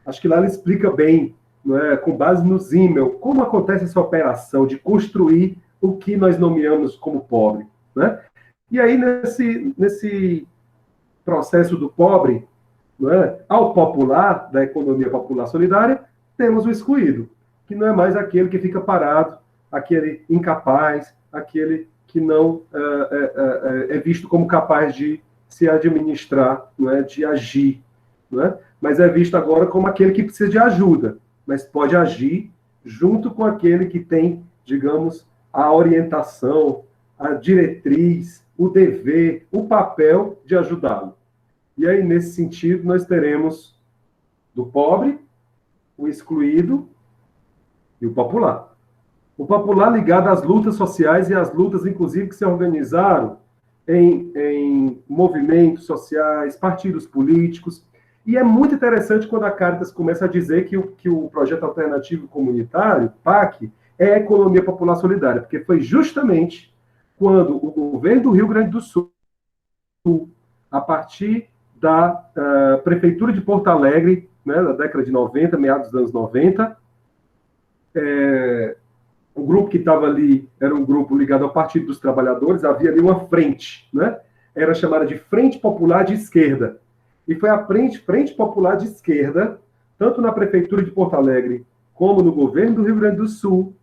Acho que lá ela explica bem, não é, com base no Zimmel, como acontece essa operação de construir o que nós nomeamos como pobre. Né? E aí, nesse processo do pobre, não é, ao popular, da economia popular solidária, temos o excluído, que não é mais aquele que fica parado, aquele incapaz, aquele que não é visto como capaz de se administrar, não é, de agir, não é? Mas é visto agora como aquele que precisa de ajuda, mas pode agir junto com aquele que tem, digamos, a orientação, a diretriz, o dever, o papel de ajudá-lo. E aí, nesse sentido, nós teremos do pobre, o excluído e o popular. O popular ligado às lutas sociais e às lutas, inclusive, que se organizaram em movimentos sociais, partidos políticos. E é muito interessante quando a Caritas começa a dizer que o Projeto Alternativo Comunitário, PAC, é economia popular solidária, porque foi justamente quando o governo do Rio Grande do Sul, a partir da Prefeitura de Porto Alegre, né, na década de 90, meados dos anos 90, o grupo que estava ali era um grupo ligado ao Partido dos Trabalhadores, havia ali uma frente, né? Era chamada de Frente Popular de Esquerda. E foi a Frente Popular de Esquerda, tanto na Prefeitura de Porto Alegre, como no governo do Rio Grande do Sul,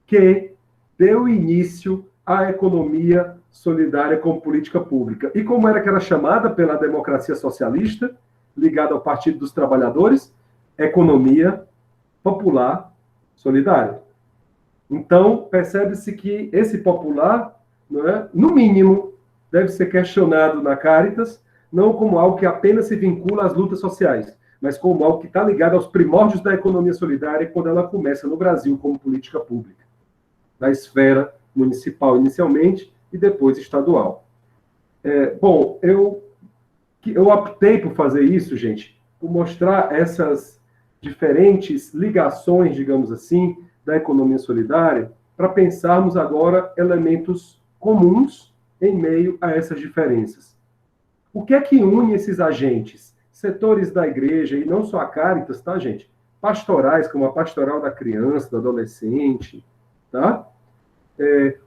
que deu início à economia solidária como política pública. E como era que era chamada pela democracia socialista, ligada ao Partido dos Trabalhadores? Economia popular solidária. Então, percebe-se que esse popular, não é, no mínimo, deve ser questionado na Caritas, não como algo que apenas se vincula às lutas sociais, mas como algo que está ligado aos primórdios da economia solidária, quando ela começa no Brasil como política pública, na esfera municipal inicialmente e depois estadual. Bom, eu optei por fazer isso, gente, por mostrar essas diferentes ligações, digamos assim, da economia solidária, para pensarmos agora elementos comuns em meio a essas diferenças. O que é que une esses agentes? Setores da igreja, e não só a Caritas, tá, gente? Pastorais, como a pastoral da criança, do adolescente, tá?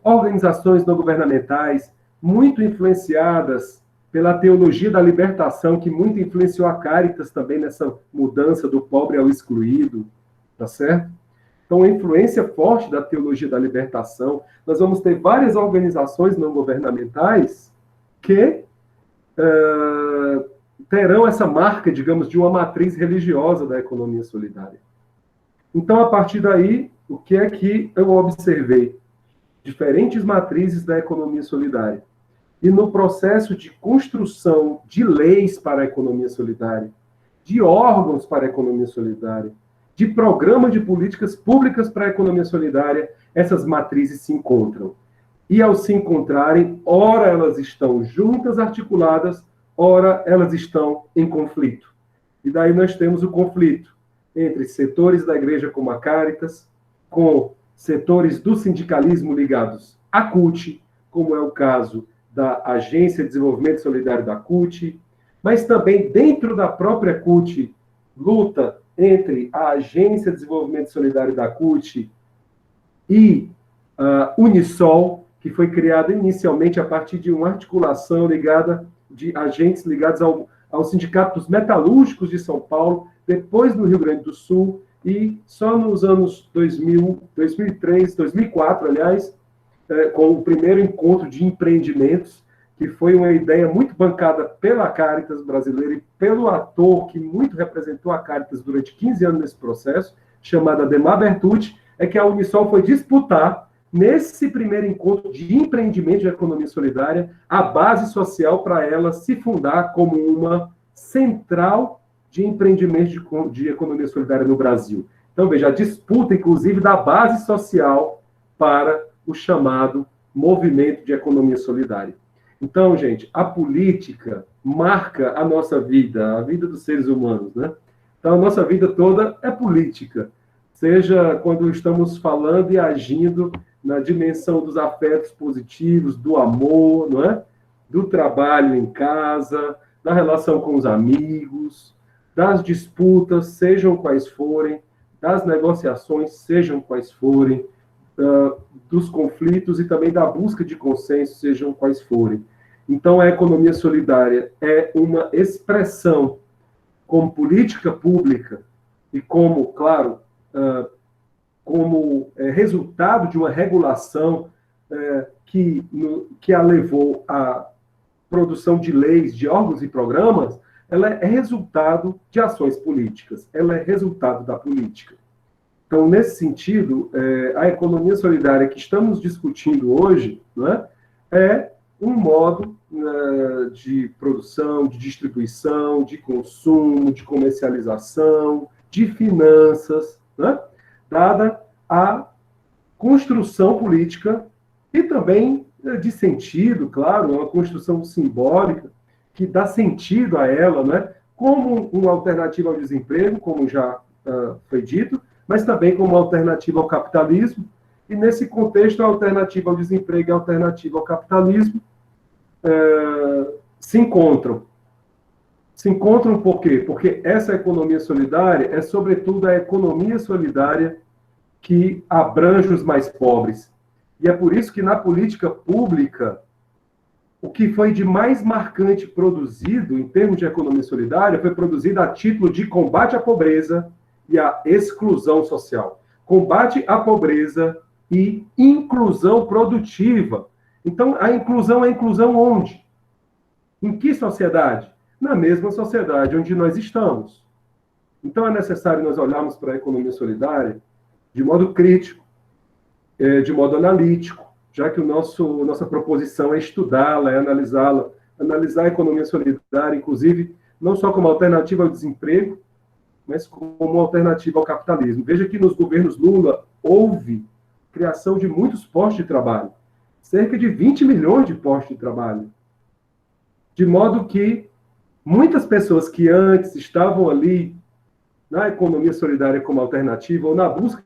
Organizações não governamentais, muito influenciadas pela teologia da libertação, que muito influenciou a Caritas também nessa mudança do pobre ao excluído, tá certo? Então, a influência forte da teologia da libertação. Nós vamos ter várias organizações não governamentais que terão essa marca, digamos, de uma matriz religiosa da economia solidária. Então, a partir daí, o que é que eu observei? Diferentes matrizes da economia solidária. E no processo de construção de leis para a economia solidária, de órgãos para a economia solidária, de programa de políticas públicas para a economia solidária, essas matrizes se encontram. E ao se encontrarem, ora elas estão juntas, articuladas, ora elas estão em conflito. E daí nós temos o conflito entre setores da igreja como a Caritas, com setores do sindicalismo ligados à CUT, como é o caso da Agência de Desenvolvimento Solidário da CUT, mas também dentro da própria CUT, luta entre a Agência de Desenvolvimento Solidário da CUT e a Unisol, que foi criada inicialmente a partir de uma articulação ligada de agentes ligados ao Sindicato dos Metalúrgicos de São Paulo, depois no Rio Grande do Sul, e só nos anos 2003, 2004, aliás, com o primeiro encontro de empreendimentos, que foi uma ideia muito bancada pela Caritas brasileira e pelo ator que muito representou a Caritas durante 15 anos nesse processo, chamado Ademar Bertucci, é que a Unisol foi disputar, nesse primeiro encontro de empreendimento de economia solidária, a base social para ela se fundar como uma central de empreendimento de economia solidária no Brasil. Então, veja, a disputa, inclusive, da base social para o chamado movimento de economia solidária. Então, gente, a política marca a nossa vida, a vida dos seres humanos, né? Então, a nossa vida toda é política, seja quando estamos falando e agindo na dimensão dos afetos positivos, do amor, não é? Do trabalho em casa, da relação com os amigos, das disputas, sejam quais forem, das negociações, sejam quais forem, dos conflitos e também da busca de consenso, sejam quais forem. Então, a economia solidária é uma expressão como política pública e como, claro, como resultado de uma regulação que a levou à produção de leis, de órgãos e programas, ela é resultado de ações políticas, ela é resultado da política. Então, nesse sentido, a economia solidária que estamos discutindo hoje, né, é um modo de produção, de distribuição, de consumo, de comercialização, de finanças, né, dada a construção política e também de sentido, claro, uma construção simbólica que dá sentido a ela, né, como uma alternativa ao desemprego, como já foi dito, mas também como uma alternativa ao capitalismo. E, nesse contexto, a alternativa ao desemprego e a alternativa ao capitalismo se encontram. Se encontram por quê? Porque essa economia solidária é, sobretudo, a economia solidária que abrange os mais pobres. E é por isso que, na política pública, o que foi de mais marcante produzido, em termos de economia solidária, foi produzido a título de combate à pobreza e à exclusão social. Combate à pobreza e inclusão produtiva. Então, a inclusão é inclusão onde? Em que sociedade? Na mesma sociedade onde nós estamos. Então, é necessário nós olharmos para a economia solidária de modo crítico, de modo analítico, já que nossa proposição é estudá-la, é analisá-la, analisar a economia solidária, inclusive, não só como alternativa ao desemprego, mas como alternativa ao capitalismo. Veja que nos governos Lula houve criação de muitos postos de trabalho, cerca de 20 milhões de postos de trabalho, de modo que muitas pessoas que antes estavam ali na economia solidária como alternativa ou na busca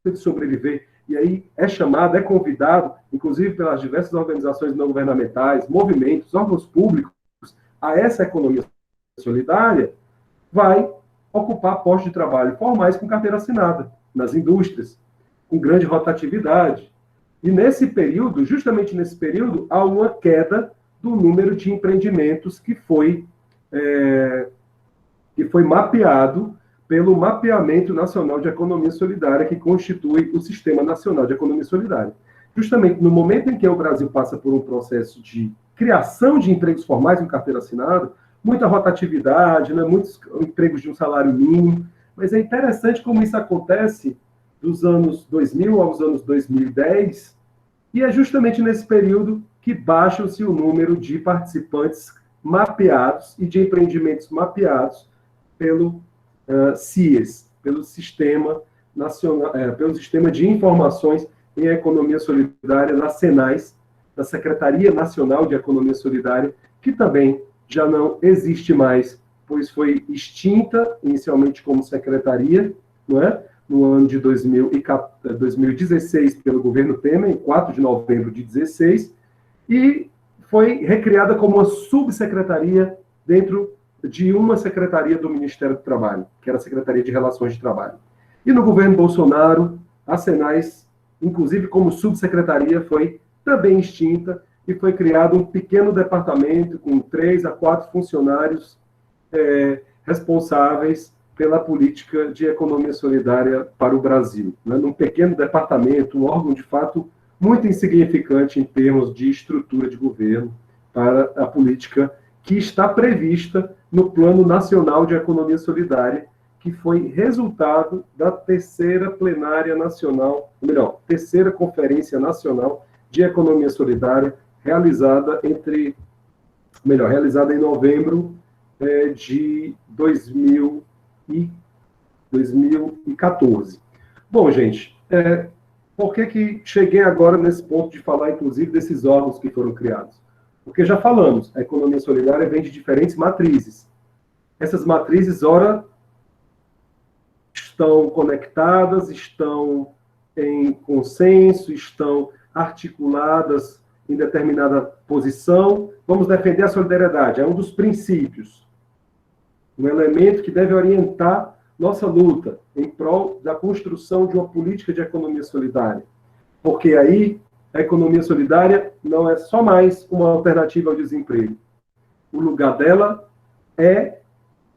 de sobreviver, e aí é chamado, é convidado, inclusive pelas diversas organizações não governamentais, movimentos, órgãos públicos, a essa economia solidária, vai ocupar postos de trabalho formais com carteira assinada, nas indústrias, com grande rotatividade. E nesse período, justamente nesse período, há uma queda do número de empreendimentos que foi mapeado pelo Mapeamento Nacional de Economia Solidária, que constitui o Sistema Nacional de Economia Solidária. Justamente no momento em que o Brasil passa por um processo de criação de empregos formais com carteira assinada, muita rotatividade, né, muitos empregos de um salário mínimo, mas é interessante como isso acontece dos anos 2000 aos anos 2010, e é justamente nesse período que baixa-se o número de participantes mapeados e de empreendimentos mapeados pelo CIES, pelo Sistema Nacional, pelo Sistema de Informações em Economia Solidária, da SENAS, da Secretaria Nacional de Economia Solidária, que também, já não existe mais, pois foi extinta inicialmente como secretaria, não é? No ano de 2016, pelo governo Temer, em 4 de novembro de 2016, e foi recriada como uma subsecretaria dentro de uma secretaria do Ministério do Trabalho, que era a Secretaria de Relações de Trabalho. E no governo Bolsonaro, a Senais, inclusive como subsecretaria, foi também extinta e foi criado um pequeno departamento com 3 a 4 funcionários responsáveis pela política de economia solidária para o Brasil. Né? Num pequeno departamento, um órgão, de fato, muito insignificante em termos de estrutura de governo para a política que está prevista no Plano Nacional de Economia Solidária, que foi resultado da terceira plenária nacional, ou melhor, terceira Conferência Nacional de Economia Solidária, realizada em novembro de 2014. Bom, gente, por que cheguei agora nesse ponto de falar, inclusive, desses órgãos que foram criados? Porque já falamos, a economia solidária vem de diferentes matrizes. Essas matrizes, ora, estão conectadas, estão em consenso, estão articuladas em determinada posição. Vamos defender a solidariedade, é um dos princípios, um elemento que deve orientar nossa luta em prol da construção de uma política de economia solidária. Porque aí a economia solidária não é só mais uma alternativa ao desemprego. O lugar dela é,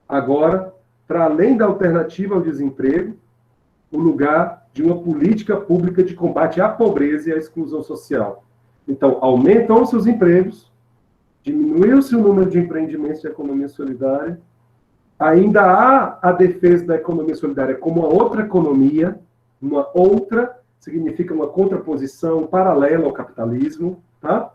agora, para além da alternativa ao desemprego, o lugar de uma política pública de combate à pobreza e à exclusão social. Então, aumentam-se os empregos, diminuiu-se o número de empreendimentos de economia solidária, ainda há a defesa da economia solidária como uma outra economia, uma outra, significa uma contraposição paralela ao capitalismo, tá?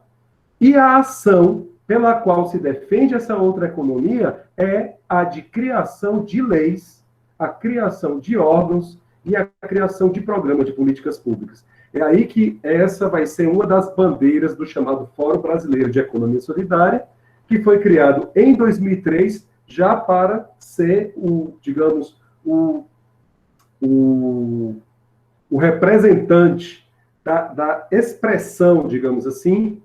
E a ação pela qual se defende essa outra economia é a de criação de leis, a criação de órgãos e a criação de programas de políticas públicas. É aí que essa vai ser uma das bandeiras do chamado Fórum Brasileiro de Economia Solidária, que foi criado em 2003, já para ser o representante da expressão, digamos assim,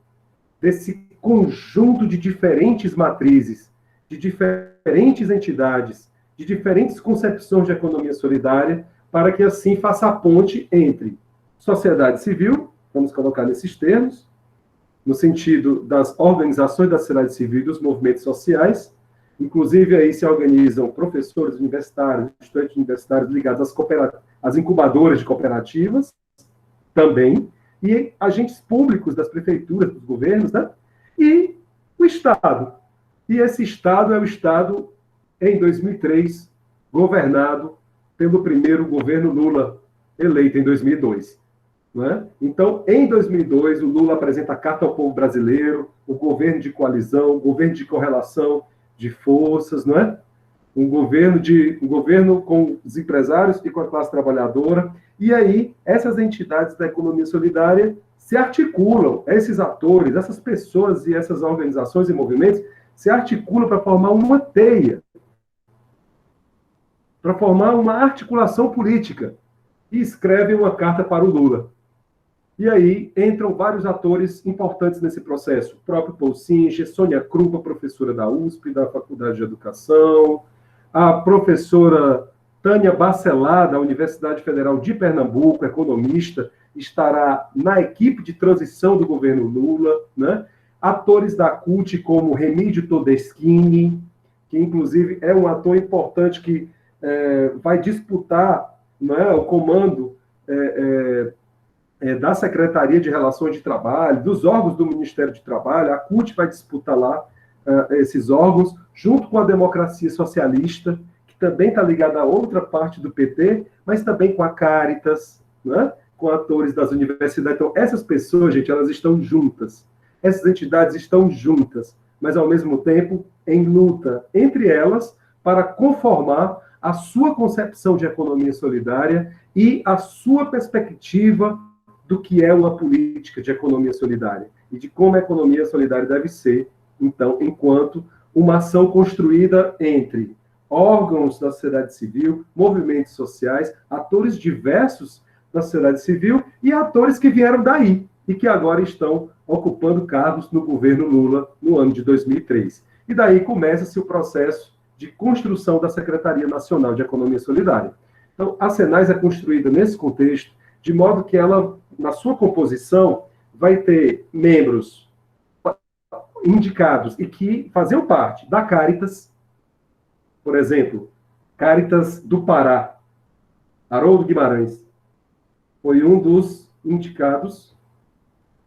desse conjunto de diferentes matrizes, de diferentes entidades, de diferentes concepções de economia solidária, para que assim faça a ponte entre sociedade civil, vamos colocar nesses termos, no sentido das organizações da sociedade civil e dos movimentos sociais, inclusive aí se organizam professores universitários, estudantes universitários ligados às incubadoras de cooperativas, também, e agentes públicos das prefeituras, dos governos, né? E o Estado. E esse Estado é o Estado, em 2003, governado pelo primeiro governo Lula, eleito em 2002. Né? Então, em 2002, o Lula apresenta a Carta ao Povo Brasileiro, o governo de coalizão, o governo de correlação de forças, não é? Um governo com os empresários e com a classe trabalhadora. E aí, essas entidades da economia solidária se articulam, esses atores, essas pessoas e essas organizações e movimentos se articulam para formar uma teia, para formar uma articulação política, e escrevem uma carta para o Lula. E aí entram vários atores importantes nesse processo. O próprio Paul Singer, Sônia Krupa, professora da USP, da Faculdade de Educação, a professora Tânia Bacelar, da Universidade Federal de Pernambuco, economista, estará na equipe de transição do governo Lula, né? Atores da CUT, como Remídio Todeschini, que inclusive é um ator importante que vai disputar, né, o comando da Secretaria de Relações de Trabalho, dos órgãos do Ministério de Trabalho. A CUT vai disputar lá esses órgãos, junto com a Democracia Socialista, que também está ligada a outra parte do PT, mas também com a Caritas, né? Com atores das universidades. Então, essas pessoas, gente, elas estão juntas. Essas entidades estão juntas, mas, ao mesmo tempo, em luta entre elas para conformar a sua concepção de economia solidária e a sua perspectiva do que é uma política de economia solidária e de como a economia solidária deve ser, então, enquanto uma ação construída entre órgãos da sociedade civil, movimentos sociais, atores diversos da sociedade civil e atores que vieram daí e que agora estão ocupando cargos no governo Lula no ano de 2003. E daí começa-se o processo de construção da Secretaria Nacional de Economia Solidária. Então, a Senais é construída nesse contexto, de modo que ela, na sua composição, vai ter membros indicados e que faziam parte da Caritas, por exemplo, Caritas do Pará, Haroldo Guimarães, foi um dos indicados,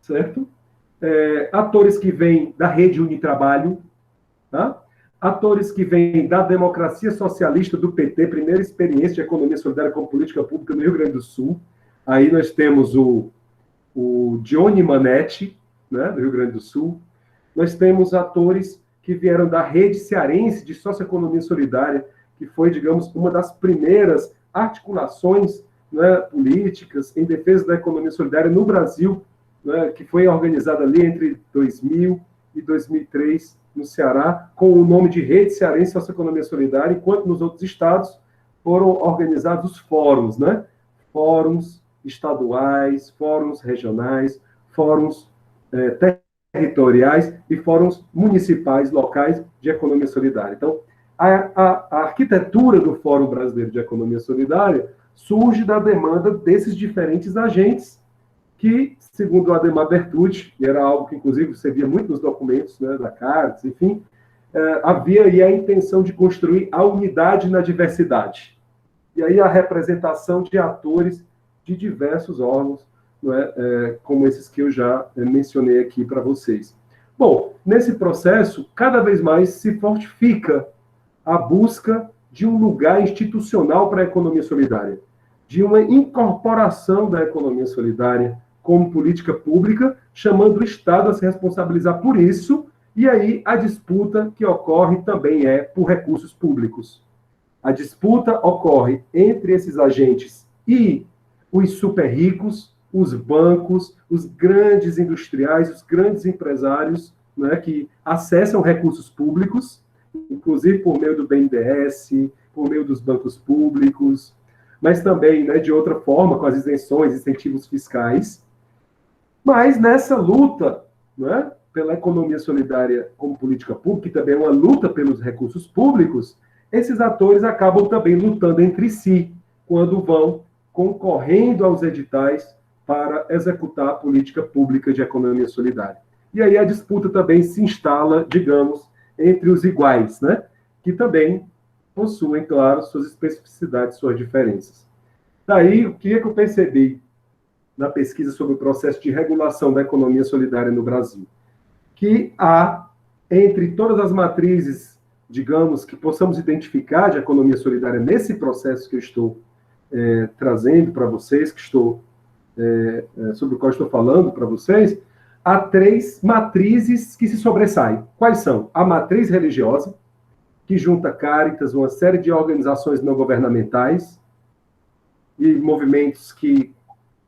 certo? Atores que vêm da Rede Unitrabalho, tá? Atores que vêm da Democracia Socialista do PT, primeira experiência de economia solidária como política pública no Rio Grande do Sul. Aí nós temos o Johnny Manetti, né, do Rio Grande do Sul. Nós temos atores que vieram da Rede Cearense de Socioeconomia Solidária, que foi, digamos, uma das primeiras articulações, né, políticas em defesa da economia solidária no Brasil, né, que foi organizada ali entre 2000 e 2003 no Ceará, com o nome de Rede Cearense de Socioeconomia Solidária, enquanto nos outros estados foram organizados os fóruns, né? Fóruns estaduais, fóruns regionais, fóruns territoriais e fóruns municipais, locais de economia solidária. Então, a arquitetura do Fórum Brasileiro de Economia Solidária surge da demanda desses diferentes agentes que, segundo o Ademar Bertucci, e era algo que, inclusive, você via muito nos documentos, né, da Caritas, enfim, havia aí a intenção de construir a unidade na diversidade. E aí a representação de atores de diversos órgãos, não é, como esses que eu já mencionei aqui para vocês. Bom, nesse processo, cada vez mais se fortifica a busca de um lugar institucional para a economia solidária, de uma incorporação da economia solidária como política pública, chamando o Estado a se responsabilizar por isso, e aí a disputa que ocorre também é por recursos públicos. A disputa ocorre entre esses agentes e os super ricos, os bancos, os grandes industriais, os grandes empresários, né, que acessam recursos públicos, inclusive por meio do BNDES, por meio dos bancos públicos, mas também, né, de outra forma, com as isenções, incentivos fiscais. Mas nessa luta, né, pela economia solidária como política pública, que também é uma luta pelos recursos públicos, esses atores acabam também lutando entre si, quando vão concorrendo aos editais para executar a política pública de economia solidária. E aí a disputa também se instala, digamos, entre os iguais, né, que também possuem, claro, suas especificidades, suas diferenças. Daí, o que eu percebi na pesquisa sobre o processo de regulação da economia solidária no Brasil? Que há, entre todas as matrizes, digamos, que possamos identificar de economia solidária nesse processo que eu estou trazendo para vocês, que estou, sobre o qual estou falando para vocês, há 3 matrizes que se sobressaem. Quais são? A matriz religiosa, que junta Caritas, uma série de organizações não governamentais e movimentos que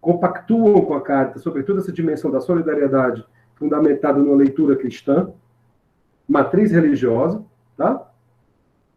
compactuam com a Caritas, sobretudo essa dimensão da solidariedade fundamentada numa leitura cristã, matriz religiosa, tá?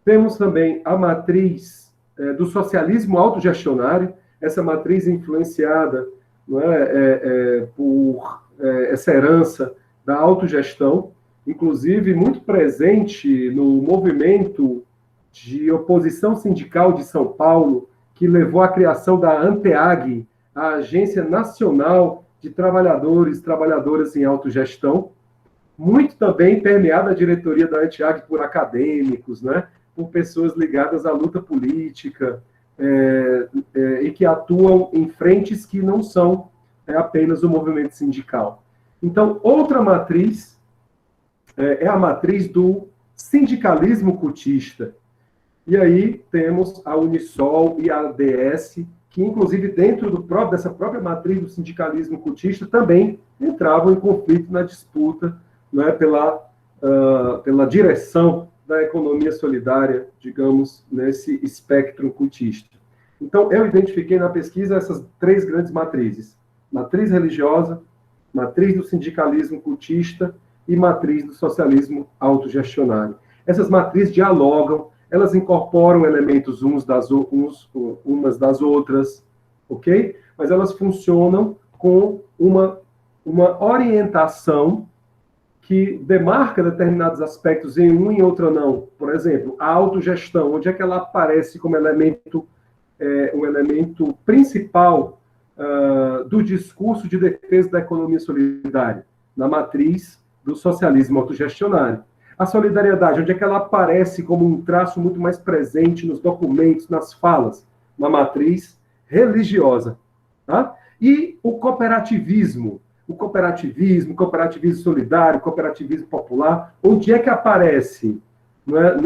Temos também a matriz do socialismo autogestionário, essa matriz influenciada, não é, por essa herança da autogestão, inclusive muito presente no movimento de oposição sindical de São Paulo, que levou à criação da ANTEAG, a Agência Nacional de Trabalhadores e Trabalhadoras em Autogestão, muito também permeada a diretoria da ANTEAG por acadêmicos, né, por pessoas ligadas à luta política, e que atuam em frentes que não são apenas o movimento sindical. Então, outra matriz é a matriz do sindicalismo cultista. E aí temos a Unisol e a ADS, que, inclusive, dentro dessa própria matriz do sindicalismo cultista, também entravam em conflito na disputa, né, pela direção da economia solidária, digamos, nesse espectro cultista. Então, eu identifiquei na pesquisa essas 3 grandes matrizes: matriz religiosa, matriz do sindicalismo cultista e matriz do socialismo autogestionário. Essas matrizes dialogam, elas incorporam elementos umas das outras, ok? Mas elas funcionam com uma orientação que demarca determinados aspectos em um e outro não. Por exemplo, a autogestão, onde é que ela aparece como elemento, um elemento principal do discurso de defesa da economia solidária, na matriz do socialismo autogestionário. A solidariedade, onde é que ela aparece como um traço muito mais presente nos documentos, nas falas, na matriz religiosa. Tá? E o cooperativismo solidário, cooperativismo popular, onde é que aparece, não é,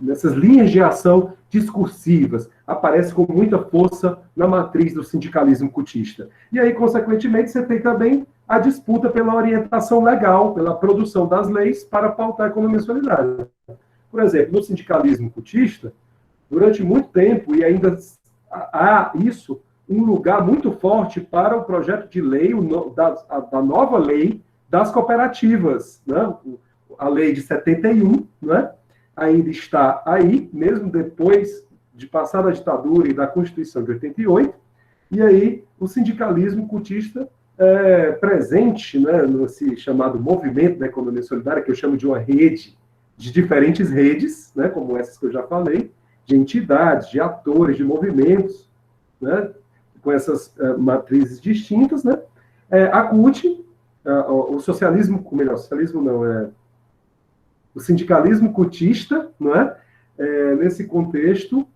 nessas linhas de ação discursivas, aparece com muita força na matriz do sindicalismo cutista. E aí, consequentemente, você tem também a disputa pela orientação legal, pela produção das leis para pautar a economia solidária. Por exemplo, no sindicalismo cutista, durante muito tempo, e ainda há isso, um lugar muito forte para o projeto de lei, da nova lei das cooperativas, né? A lei de 71, né? Ainda está aí, mesmo depois de passar a ditadura e da Constituição de 88, e aí o sindicalismo cutista presente, né, nesse chamado movimento da economia solidária, que eu chamo de uma rede, de diferentes redes, né, como essas que eu já falei, de entidades, de atores, de movimentos, né, com essas matrizes distintas, né, a CUT, o socialismo, melhor, socialismo não, o sindicalismo cutista, não é? Nesse contexto,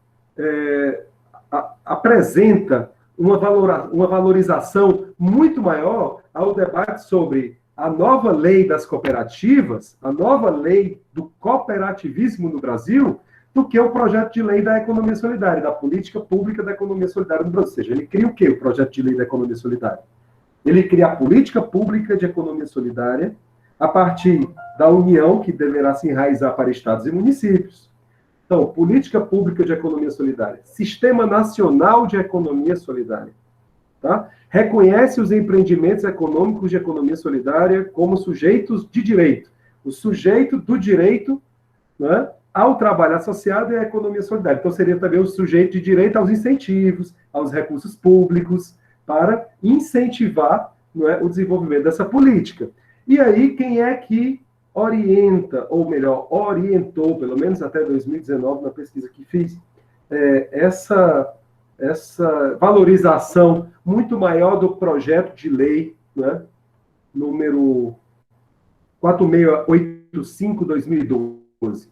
apresenta uma valorização muito maior ao debate sobre a nova lei das cooperativas, a nova lei do cooperativismo no Brasil, do que o projeto de lei da economia solidária, da política pública da economia solidária no Brasil. Ou seja, ele cria o quê, o projeto de lei da economia solidária? Ele cria a política pública de economia solidária a partir da união que deverá se enraizar para estados e municípios. Então, política pública de economia solidária, Sistema Nacional de Economia Solidária, tá? Reconhece os empreendimentos econômicos de economia solidária como sujeitos de direito. O sujeito do direito, né, ao trabalho associado é a economia solidária. Então, seria também o sujeito de direito aos incentivos, aos recursos públicos, para incentivar, não é, o desenvolvimento dessa política. E aí, quem é que orienta, ou melhor, orientou, pelo menos até 2019, na pesquisa que fiz, essa valorização muito maior do projeto de lei, né, número 4685/2012.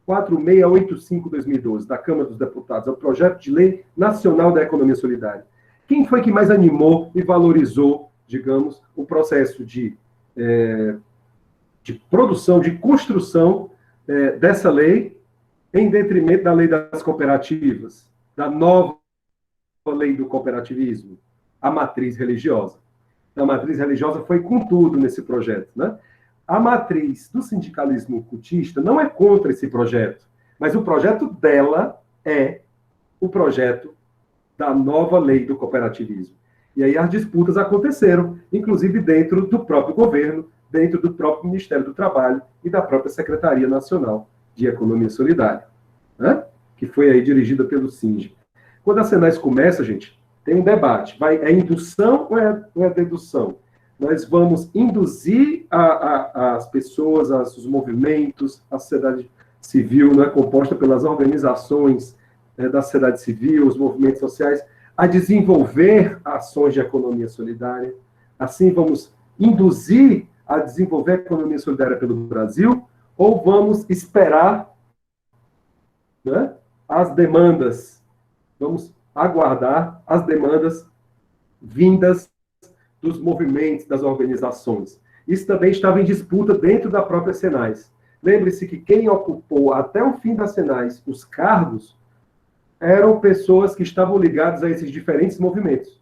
4685/2012, da Câmara dos Deputados, é o projeto de lei nacional da economia solidária. Quem foi que mais animou e valorizou, digamos, o processo de produção, de construção dessa lei, em detrimento da lei das cooperativas, da nova lei do cooperativismo, a matriz religiosa? A matriz religiosa foi com tudo nesse projeto, né? A matriz do sindicalismo cutista não é contra esse projeto, mas o projeto dela é o projeto da nova lei do cooperativismo. E aí as disputas aconteceram, inclusive dentro do próprio governo, dentro do próprio Ministério do Trabalho e da própria Secretaria Nacional de Economia Solidária, né? Que foi aí dirigida pelo SINGE. Quando a Senais começa, gente, tem um debate. É indução ou é dedução? Nós vamos induzir as pessoas, os movimentos, a sociedade civil, né, composta pelas organizações da sociedade civil, os movimentos sociais, a desenvolver ações de economia solidária. Assim, vamos induzir a desenvolver a economia solidária pelo Brasil, ou vamos esperar, né, as demandas, vamos aguardar as demandas vindas dos movimentos, das organizações. Isso também estava em disputa dentro da própria Senais. Lembre-se que quem ocupou até o fim da Senais os cargos eram pessoas que estavam ligadas a esses diferentes movimentos,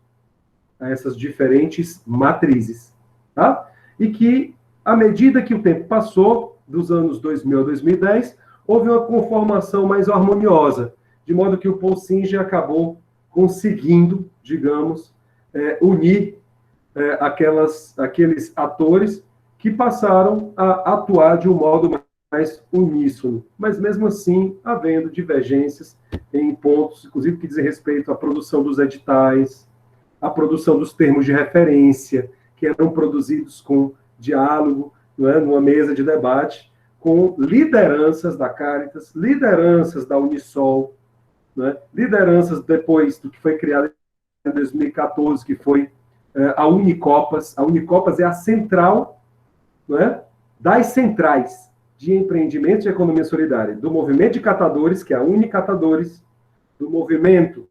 a essas diferentes matrizes, tá? E que, à medida que o tempo passou, dos anos 2000 a 2010, houve uma conformação mais harmoniosa, de modo que o POLSINGE acabou conseguindo, digamos, unir aqueles atores que passaram a atuar de um modo mais uníssono, mas mesmo assim havendo divergências em pontos, inclusive que dizem respeito à produção dos editais, à produção dos termos de referência, que eram produzidos com diálogo, não é, numa mesa de debate, com lideranças da Caritas, lideranças da Unisol, né, lideranças depois do que foi criado em 2014, que foi a Unicopas. A Unicopas é a central, né, das centrais de empreendimento de economia solidária, do movimento de catadores, que é a Unicatadores, do movimento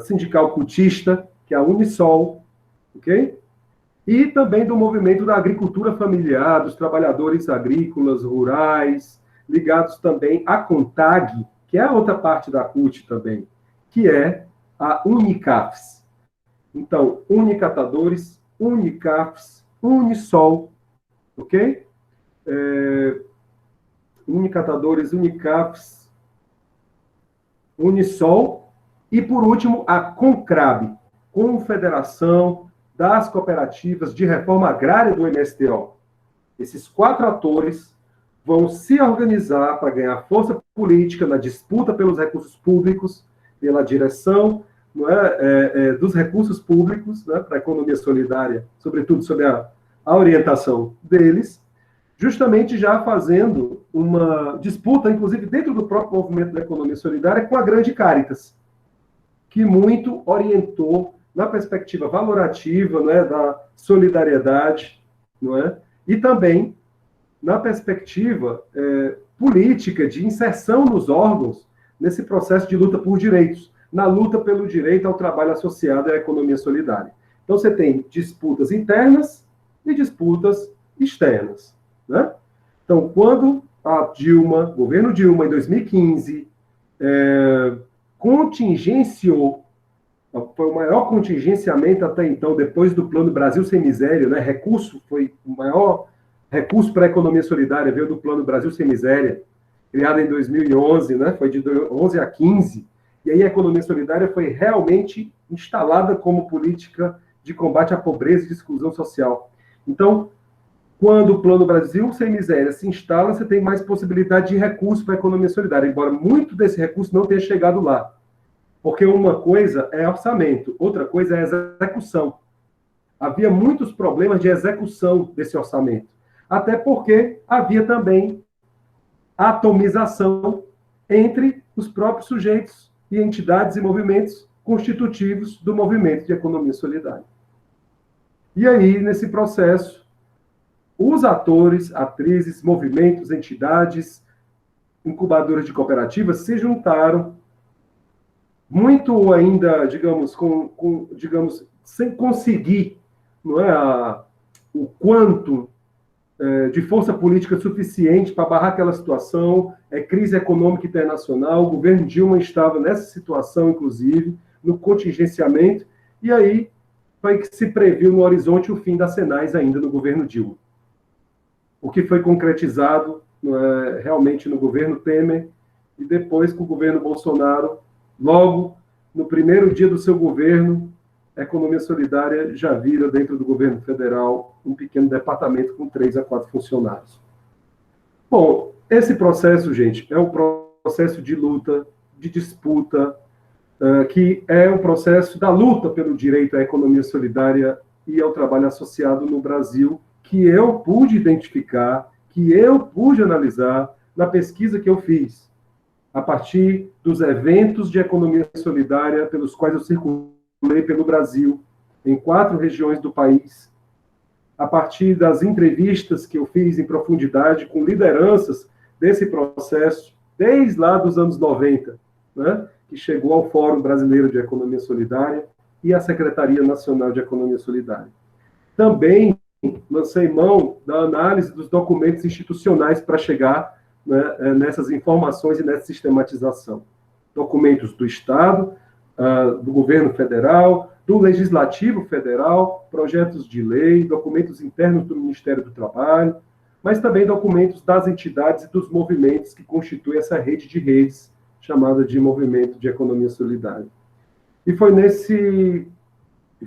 sindical cultista, que é a Unisol, ok? E também do movimento da agricultura familiar, dos trabalhadores agrícolas, rurais, ligados também à CONTAG, que é a outra parte da CUT também, que é a Unicafs. Então, Unicatadores, Unicafs, Unisol, ok? Unicatadores, Unicafs, Unisol, e, por último, a CONCRAB, Confederação das Cooperativas de Reforma Agrária do MSTO. Esses 4 atores vão se organizar para ganhar força política na disputa pelos recursos públicos, pela direção, não é, dos recursos públicos, né, para a economia solidária, sobretudo sob a orientação deles, justamente já fazendo uma disputa, inclusive dentro do próprio movimento da economia solidária, com a grande Caritas, que muito orientou na perspectiva valorativa, não é, da solidariedade, não é, e também na perspectiva política de inserção nos órgãos nesse processo de luta por direitos, na luta pelo direito ao trabalho associado à economia solidária. Então, você tem disputas internas e disputas externas, né? Então, quando a Dilma, governo Dilma, em 2015, contingenciou, foi o maior contingenciamento até então, depois do Plano Brasil Sem Miséria, né? Foi o maior recurso para a economia solidária, veio do Plano Brasil Sem Miséria, criado em 2011, né? Foi de 11 a 15, e aí a economia solidária foi realmente instalada como política de combate à pobreza e de exclusão social. Então, quando o Plano Brasil Sem Miséria se instala, você tem mais possibilidade de recurso para a economia solidária, embora muito desse recurso não tenha chegado lá. Porque uma coisa é orçamento, outra coisa é execução. Havia muitos problemas de execução desse orçamento. Até porque havia também atomização entre os próprios sujeitos e entidades e movimentos constitutivos do movimento de economia solidária. E aí, nesse processo, os atores, atrizes, movimentos, entidades, incubadoras de cooperativas se juntaram, muito ainda, digamos, digamos, sem conseguir, não é, o quanto de força política suficiente para barrar aquela situação, crise econômica internacional, o governo Dilma estava nessa situação, inclusive, no contingenciamento, e aí foi que se previu no horizonte o fim das Senais ainda no governo Dilma. O que foi concretizado realmente no governo Temer, e depois com o governo Bolsonaro, logo no primeiro dia do seu governo, a economia solidária já vira, dentro do governo federal, um pequeno departamento com 3 a 4 funcionários. Bom, esse processo, gente, é um processo de luta, de disputa, que é um processo da luta pelo direito à economia solidária e ao trabalho associado no Brasil, que eu pude identificar, que eu pude analisar na pesquisa que eu fiz, a partir dos eventos de economia solidária pelos quais eu circulei pelo Brasil, em 4 regiões do país, a partir das entrevistas que eu fiz em profundidade com lideranças desse processo, desde lá dos anos 90, né, que chegou ao Fórum Brasileiro de Economia Solidária e à Secretaria Nacional de Economia Solidária. Também lancei mão da análise dos documentos institucionais para chegar, né, nessas informações e nessa sistematização. Documentos do Estado, do governo federal, do Legislativo Federal, projetos de lei, documentos internos do Ministério do Trabalho, mas também documentos das entidades e dos movimentos que constituem essa rede de redes, chamada de Movimento de Economia Solidária. E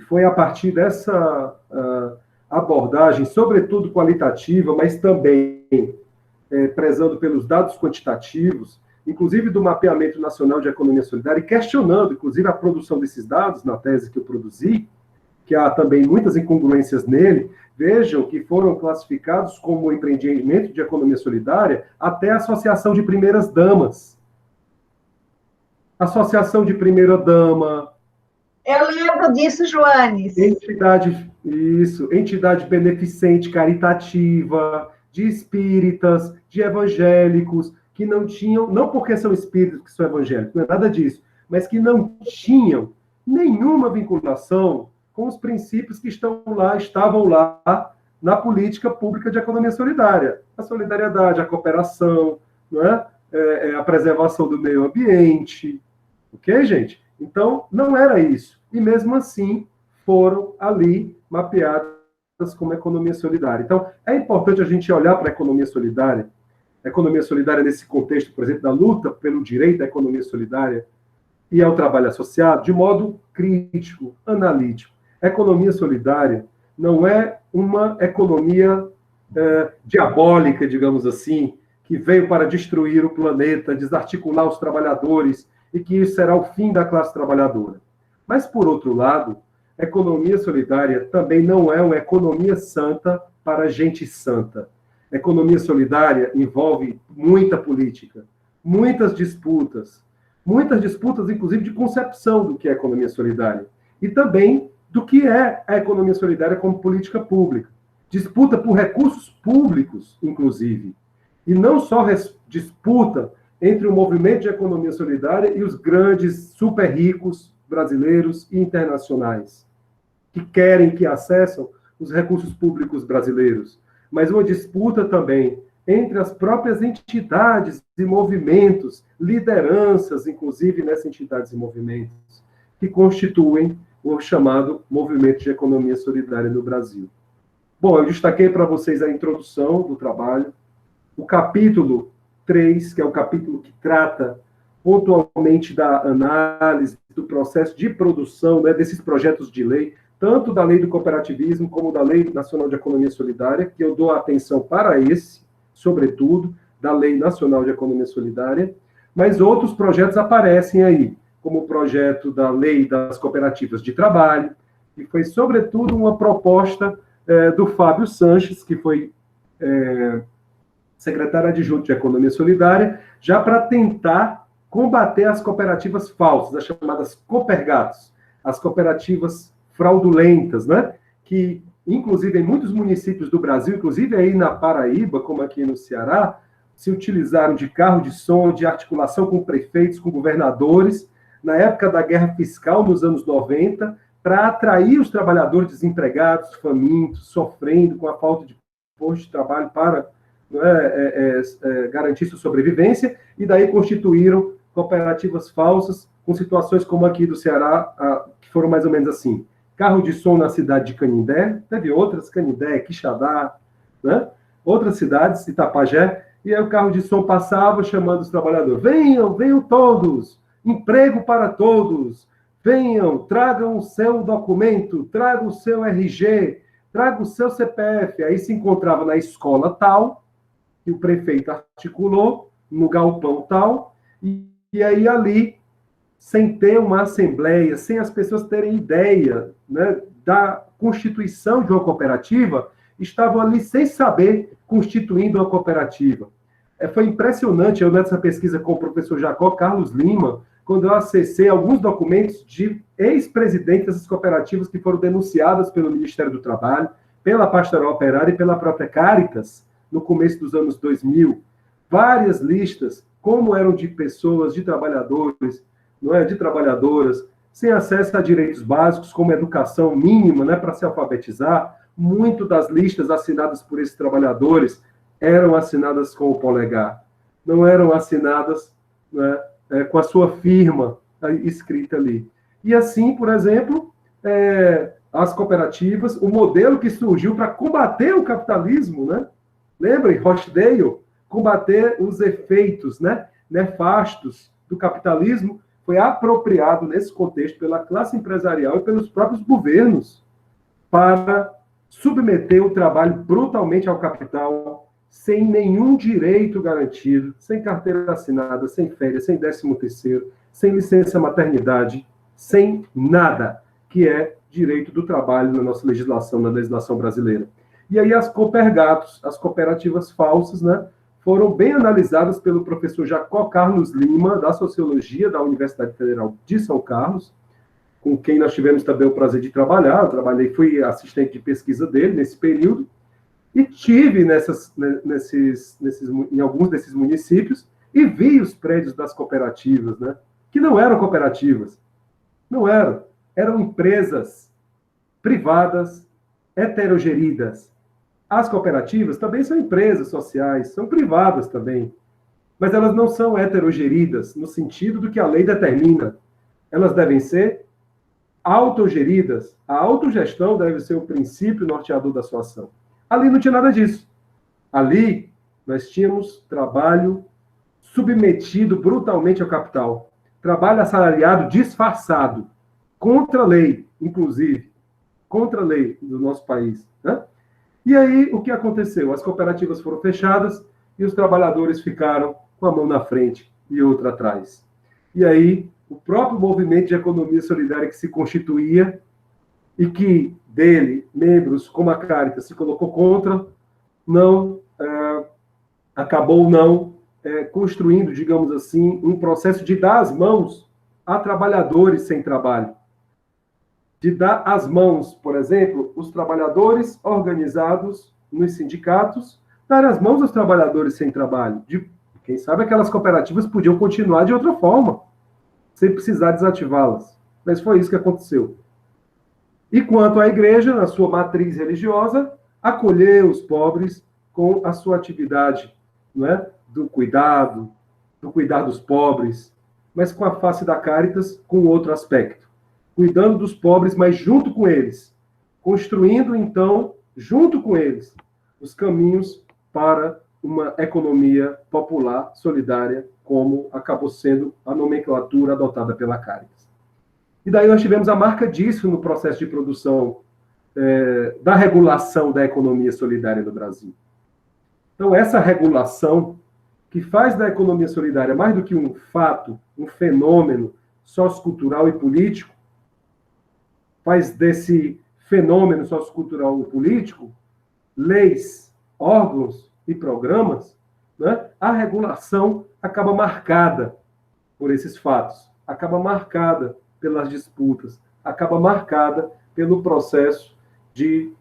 foi a partir dessa abordagem, sobretudo qualitativa, mas também prezando pelos dados quantitativos, inclusive do Mapeamento Nacional de Economia Solidária, e questionando, inclusive, a produção desses dados na tese que eu produzi, que há também muitas incongruências nele. Vejam que foram classificados como empreendimento de economia solidária até a Associação de Primeiras Damas. Associação de Primeira Dama. Eu lembro disso, Joanes. Entidade beneficente, caritativa, de espíritas, de evangélicos, que não tinham, não porque são espíritas que são evangélicos, não é nada disso, mas que não tinham nenhuma vinculação com os princípios que estavam lá na política pública de economia solidária. A solidariedade, a cooperação, não é? A preservação do meio ambiente. Ok, gente? Então, não era isso. E, mesmo assim, foram ali mapeadas como economia solidária. Então, é importante a gente olhar para a economia solidária nesse contexto, por exemplo, da luta pelo direito à economia solidária e ao trabalho associado, de modo crítico, analítico. A economia solidária não é uma economia diabólica, digamos assim, que veio para destruir o planeta, desarticular os trabalhadores, e que isso será o fim da classe trabalhadora. Mas, por outro lado, a economia solidária também não é uma economia santa para gente santa. A economia solidária envolve muita política, muitas disputas, inclusive, de concepção do que é economia solidária, e também do que é a economia solidária como política pública. Disputa por recursos públicos, inclusive, e não só disputa entre o movimento de economia solidária e os grandes super ricos brasileiros e internacionais, que acessam os recursos públicos brasileiros, mas uma disputa também entre as próprias entidades e movimentos, lideranças, inclusive, nessas entidades e movimentos, que constituem o chamado movimento de economia solidária no Brasil. Bom, eu destaquei para vocês a introdução do trabalho, o capítulo 3, que é o capítulo que trata pontualmente da análise do processo de produção, né, desses projetos de lei, tanto da Lei do Cooperativismo como da Lei Nacional de Economia Solidária, que eu dou atenção para esse, sobretudo, da Lei Nacional de Economia Solidária, mas outros projetos aparecem aí, como o projeto da Lei das Cooperativas de Trabalho, que foi, sobretudo, uma proposta do Fábio Sanches, que foi secretário adjunto de Economia Solidária, já para tentar combater as cooperativas falsas, as chamadas Copergatos, as cooperativas fraudulentas, né? Que, inclusive, em muitos municípios do Brasil, inclusive aí na Paraíba, como aqui no Ceará, se utilizaram de carro de som, de articulação com prefeitos, com governadores, na época da guerra fiscal, nos anos 90, para atrair os trabalhadores desempregados, famintos, sofrendo com a falta de posto de trabalho para garantir sua sobrevivência, e daí constituíram cooperativas falsas, com situações como aqui do Ceará, que foram mais ou menos assim. Carro de som na cidade de Canindé, teve outras, Canindé, Quixadá, né? Outras cidades, Itapajé, e aí o carro de som passava chamando os trabalhadores, venham todos, emprego para todos, venham, tragam o seu documento, tragam o seu RG, tragam o seu CPF. Aí se encontrava na escola tal, que o prefeito articulou, no galpão tal, e aí ali, sem ter uma assembleia, sem as pessoas terem ideia, né, da constituição de uma cooperativa, estavam ali sem saber constituindo uma cooperativa. Foi impressionante, eu nessa pesquisa com o professor Jacó Carlos Lima, quando eu acessei alguns documentos de ex-presidentes dessas cooperativas que foram denunciadas pelo Ministério do Trabalho, pela Pastoral Operária e pela própria Caritas, no começo dos anos 2000, várias listas, como eram de pessoas, de trabalhadores, de trabalhadoras, sem acesso a direitos básicos, como educação mínima, né, para se alfabetizar. Muito das listas assinadas por esses trabalhadores eram assinadas com o polegar, não eram assinadas, né, com a sua firma escrita ali. E assim, por exemplo, as cooperativas, o modelo que surgiu para combater o capitalismo, né? Lembrem, Rochdale, combater os efeitos, né, nefastos do capitalismo, foi apropriado nesse contexto pela classe empresarial e pelos próprios governos para submeter o trabalho brutalmente ao capital, sem nenhum direito garantido, sem carteira assinada, sem férias, sem 13º, sem licença maternidade, sem nada, que é direito do trabalho na nossa legislação, na legislação brasileira. E aí as Copergatos, as cooperativas falsas, né, foram bem analisadas pelo professor Jacó Carlos Lima, da Sociologia da Universidade Federal de São Carlos, com quem nós tivemos também o prazer de trabalhar. Eu trabalhei, fui assistente de pesquisa dele nesse período, e tive em alguns desses municípios, e vi os prédios das cooperativas, né, que não eram cooperativas, não eram, eram empresas privadas, heterogeridas. As cooperativas também são empresas sociais, são privadas também, mas elas não são heterogeridas no sentido do que a lei determina. Elas devem ser autogeridas. A autogestão deve ser o princípio norteador da sua ação. Ali não tinha nada disso. Ali nós tínhamos trabalho submetido brutalmente ao capital. Trabalho assalariado disfarçado, contra a lei, inclusive, contra a lei do nosso país, né? E aí, o que aconteceu? As cooperativas foram fechadas e os trabalhadores ficaram com a mão na frente e outra atrás. E aí, o próprio movimento de economia solidária que se constituía e que dele, membros como a Caritas, se colocou contra, acabou não construindo, digamos assim, um processo de dar as mãos a trabalhadores sem trabalho. De dar as mãos, por exemplo, os trabalhadores organizados nos sindicatos, dar as mãos aos trabalhadores sem trabalho. Quem sabe aquelas cooperativas podiam continuar de outra forma, sem precisar desativá-las. Mas foi isso que aconteceu. E quanto à igreja, na sua matriz religiosa, acolheu os pobres com a sua atividade, não é? do cuidar dos pobres, mas com a face da Caritas, com outro aspecto. Cuidando dos pobres, mas junto com eles. Construindo, então, junto com eles, os caminhos para uma economia popular, solidária, como acabou sendo a nomenclatura adotada pela Caritas. E daí nós tivemos a marca disso no processo de produção da regulação da economia solidária no Brasil. Então, essa regulação, que faz da economia solidária mais do que um fato, um fenômeno sociocultural e político, faz desse fenômeno sociocultural e político leis, órgãos e programas, né? A regulação acaba marcada por esses fatos, acaba marcada pelas disputas, acaba marcada pelo processo de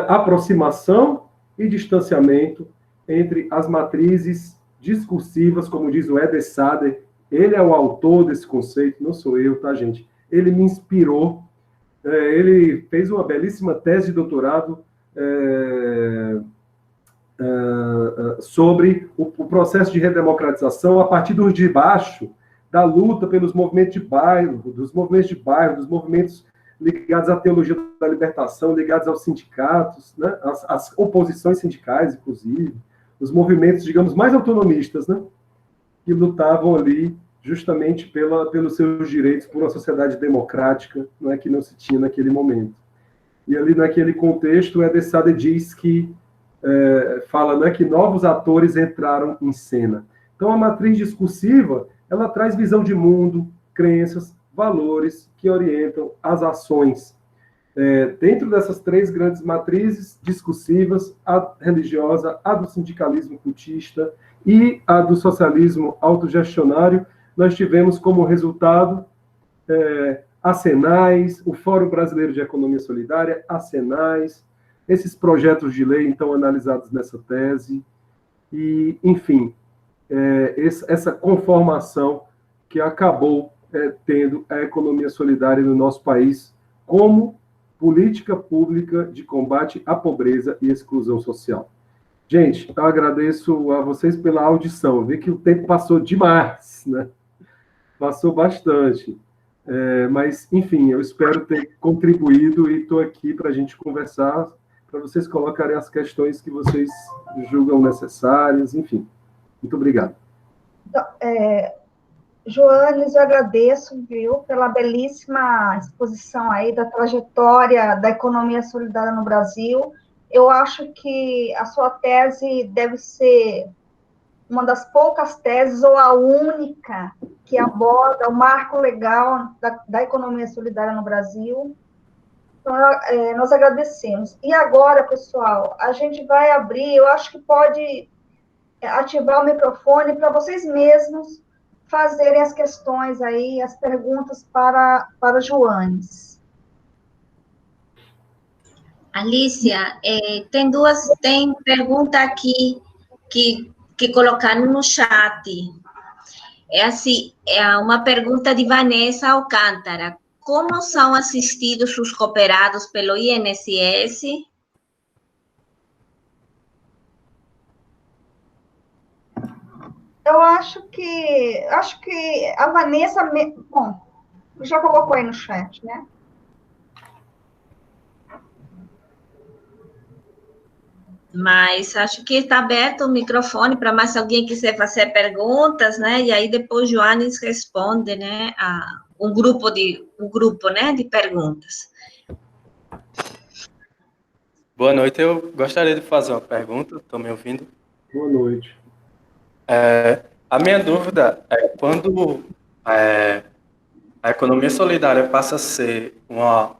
aproximação e distanciamento entre as matrizes discursivas, como diz o Eder Sader. Ele é o autor desse conceito, não sou eu, tá, gente? Ele me inspirou. Ele fez uma belíssima tese de doutorado sobre o processo de redemocratização a partir dos de baixo, da luta pelos movimentos de bairro, dos movimentos ligados à teologia da libertação, ligados aos sindicatos, né? As oposições sindicais, inclusive, os movimentos, digamos, mais autonomistas, né? Que lutavam ali justamente pelos seus direitos, por uma sociedade democrática, não é, que não se tinha naquele momento. E ali, naquele contexto, o Eder Sader diz que, fala, né, que novos atores entraram em cena. Então, a matriz discursiva, ela traz visão de mundo, crenças, valores que orientam as ações. Dentro dessas três grandes matrizes discursivas, a religiosa, a do sindicalismo cultista e a do socialismo autogestionário, nós tivemos como resultado a Senais, o Fórum Brasileiro de Economia Solidária, a Senais, esses projetos de lei, então, analisados nessa tese, e, enfim, essa conformação que acabou tendo a economia solidária no nosso país como política pública de combate à pobreza e exclusão social. Gente, eu agradeço a vocês pela audição. Eu vi que o tempo passou demais, né? Passou bastante. Mas, enfim, eu espero ter contribuído e estou aqui para a gente conversar, para vocês colocarem as questões que vocês julgam necessárias, enfim. Muito obrigado. Joanes, eu agradeço, viu, pela belíssima exposição aí da trajetória da economia solidária no Brasil. Eu acho que a sua tese deve ser uma das poucas teses, ou a única, que aborda o marco legal da economia solidária no Brasil. Então, nós agradecemos. E agora, pessoal, a gente vai abrir, eu acho que pode ativar o microfone para vocês mesmos fazerem as questões aí, as perguntas para Joanes. Alicia, tem pergunta aqui que colocaram no chat. É assim, é uma pergunta de Vanessa Alcântara. Como são assistidos os cooperados pelo INSS? Eu acho que a Vanessa, bom, já colocou aí no chat, né? Mas acho que está aberto o microfone para mais alguém quiser fazer perguntas, né? E aí depois Joanes responde, né? A um grupo, né, de perguntas. Boa noite, eu gostaria de fazer uma pergunta, estão me ouvindo? Boa noite. A minha dúvida é quando a economia solidária passa a ser uma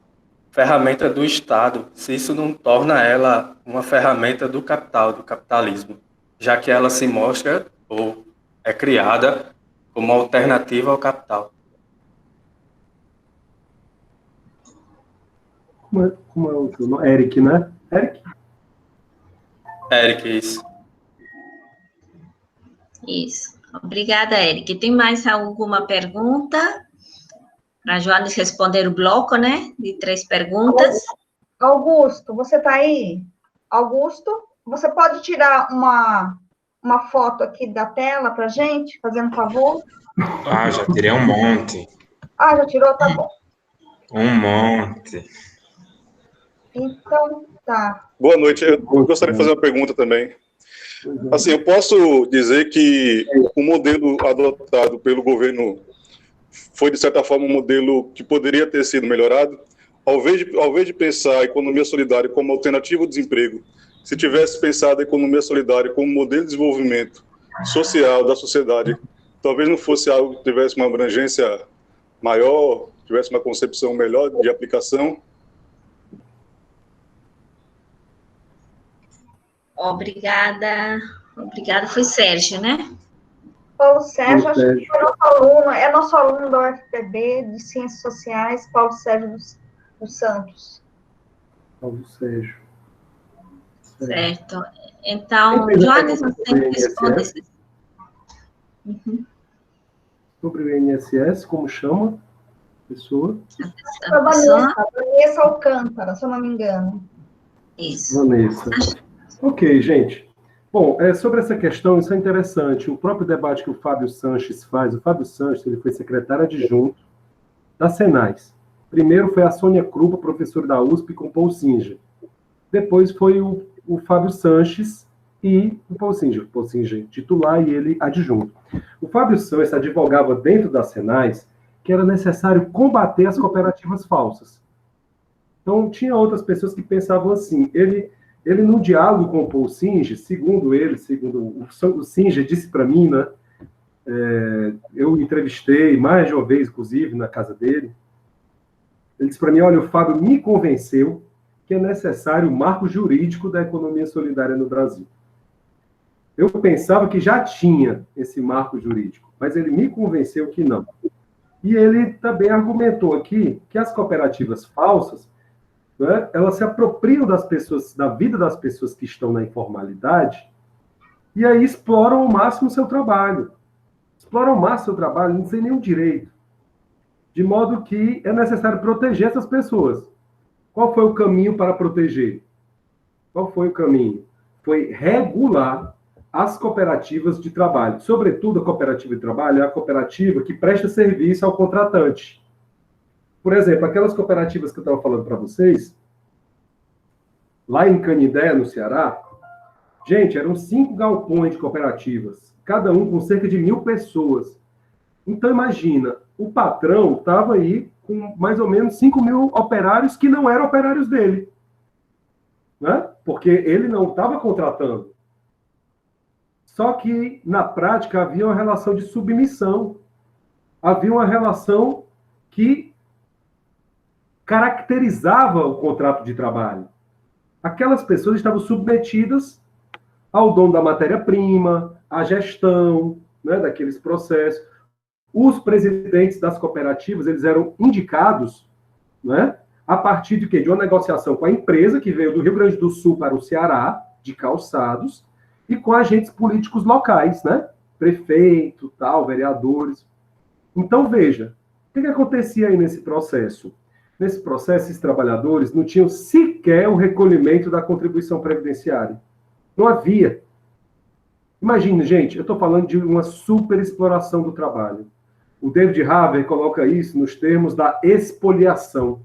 ferramenta do Estado, se isso não torna ela uma ferramenta do capital, do capitalismo, já que ela se mostra ou é criada como alternativa ao capital. Como é o seu nome? Eric, né? Eric, isso. Isso. Obrigada, Eric. Tem mais alguma pergunta? Para a Joanes responder o bloco, né? De 3 perguntas. Augusto, você está aí? Augusto, você pode tirar uma foto aqui da tela para a gente, fazendo um favor? Ah, já tirei um monte. Ah, já tirou? Tá bom. Um monte. Então, tá. Boa noite. Eu gostaria de fazer uma pergunta também. Assim, eu posso dizer que o modelo adotado pelo governo foi, de certa forma, um modelo que poderia ter sido melhorado? Ao invés de pensar a economia solidária como alternativa ao desemprego, se tivesse pensado a economia solidária como modelo de desenvolvimento social da sociedade, talvez não fosse algo que tivesse uma abrangência maior, tivesse uma concepção melhor de aplicação. Obrigada. Obrigada. Foi Sérgio, né? Paulo Sérgio, acho que foi nosso aluno, é nosso aluno da UFPB, de Ciências Sociais, Paulo Sérgio dos Santos. Paulo Sérgio. Certo. Então, Joanes, você responde. Sobre o INSS, como chama a pessoa? Vanessa Alcântara, se eu não me engano. Isso. Vanessa. Ok, gente. Bom, sobre essa questão, isso é interessante. O próprio debate que o Fábio Sanches faz, o Fábio Sanches, ele foi secretário adjunto da Senais. Primeiro foi a Sônia Krupa, professora da USP, com Paul Singer. Depois foi o Fábio Sanches e o Paul Singer titular e ele adjunto. O Fábio Sanches advogava dentro da Senais que era necessário combater as cooperativas falsas. Então, tinha outras pessoas que pensavam assim. Ele no diálogo com o Paul Singer, segundo o Singer disse para mim, né, eu entrevistei mais de uma vez, inclusive, na casa dele, ele disse para mim, olha, o Fábio me convenceu que é necessário o marco jurídico da economia solidária no Brasil. Eu pensava que já tinha esse marco jurídico, mas ele me convenceu que não. E ele também argumentou aqui que as cooperativas falsas, né, elas se apropriam das pessoas, da vida das pessoas que estão na informalidade, e aí exploram ao máximo o seu trabalho. Exploram ao máximo o seu trabalho, não tem nenhum direito. De modo que é necessário proteger essas pessoas. Qual foi o caminho para proteger? Qual foi o caminho? Foi regular as cooperativas de trabalho. Sobretudo, a cooperativa de trabalho é a cooperativa que presta serviço ao contratante. Por exemplo, aquelas cooperativas que eu estava falando para vocês, lá em Canindé, no Ceará, gente, eram 5 galpões de cooperativas, cada um com cerca de 1.000 pessoas. Então, imagina, o patrão estava aí com mais ou menos 5.000 operários que não eram operários dele, né? Porque ele não estava contratando. Só que, na prática, havia uma relação de submissão. Havia uma relação que caracterizava o contrato de trabalho. Aquelas pessoas estavam submetidas ao dono da matéria-prima, à gestão, né, daqueles processos. Os presidentes das cooperativas, eles eram indicados, né, a partir de quê? De uma negociação com a empresa, que veio do Rio Grande do Sul para o Ceará, de calçados, e com agentes políticos locais, né? Prefeito, tal, vereadores. Então, veja, o que acontecia aí nesse processo? Nesse processo, esses trabalhadores não tinham sequer o recolhimento da contribuição previdenciária. Não havia. Imagine, gente, eu estou falando de uma superexploração do trabalho. O David Harvey coloca isso nos termos da expoliação,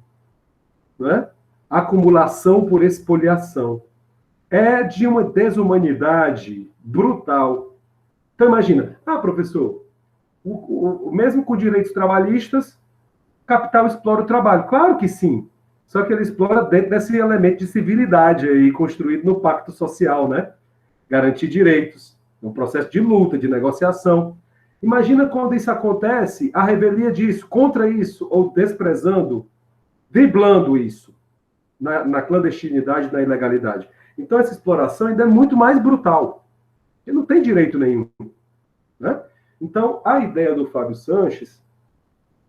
né? Acumulação por expoliação. É de uma desumanidade brutal. Então, imagina, professor, mesmo com direitos trabalhistas, o capital explora o trabalho. Claro que sim, só que ele explora dentro desse elemento de civilidade aí, construído no pacto social, né? Garantir direitos, um processo de luta, de negociação. Imagina quando isso acontece, a revelia disso, contra isso, ou desprezando, driblando isso, na clandestinidade, na ilegalidade. Então, essa exploração ainda é muito mais brutal. Ele não tem direito nenhum, né? Então, a ideia do Fábio Sanches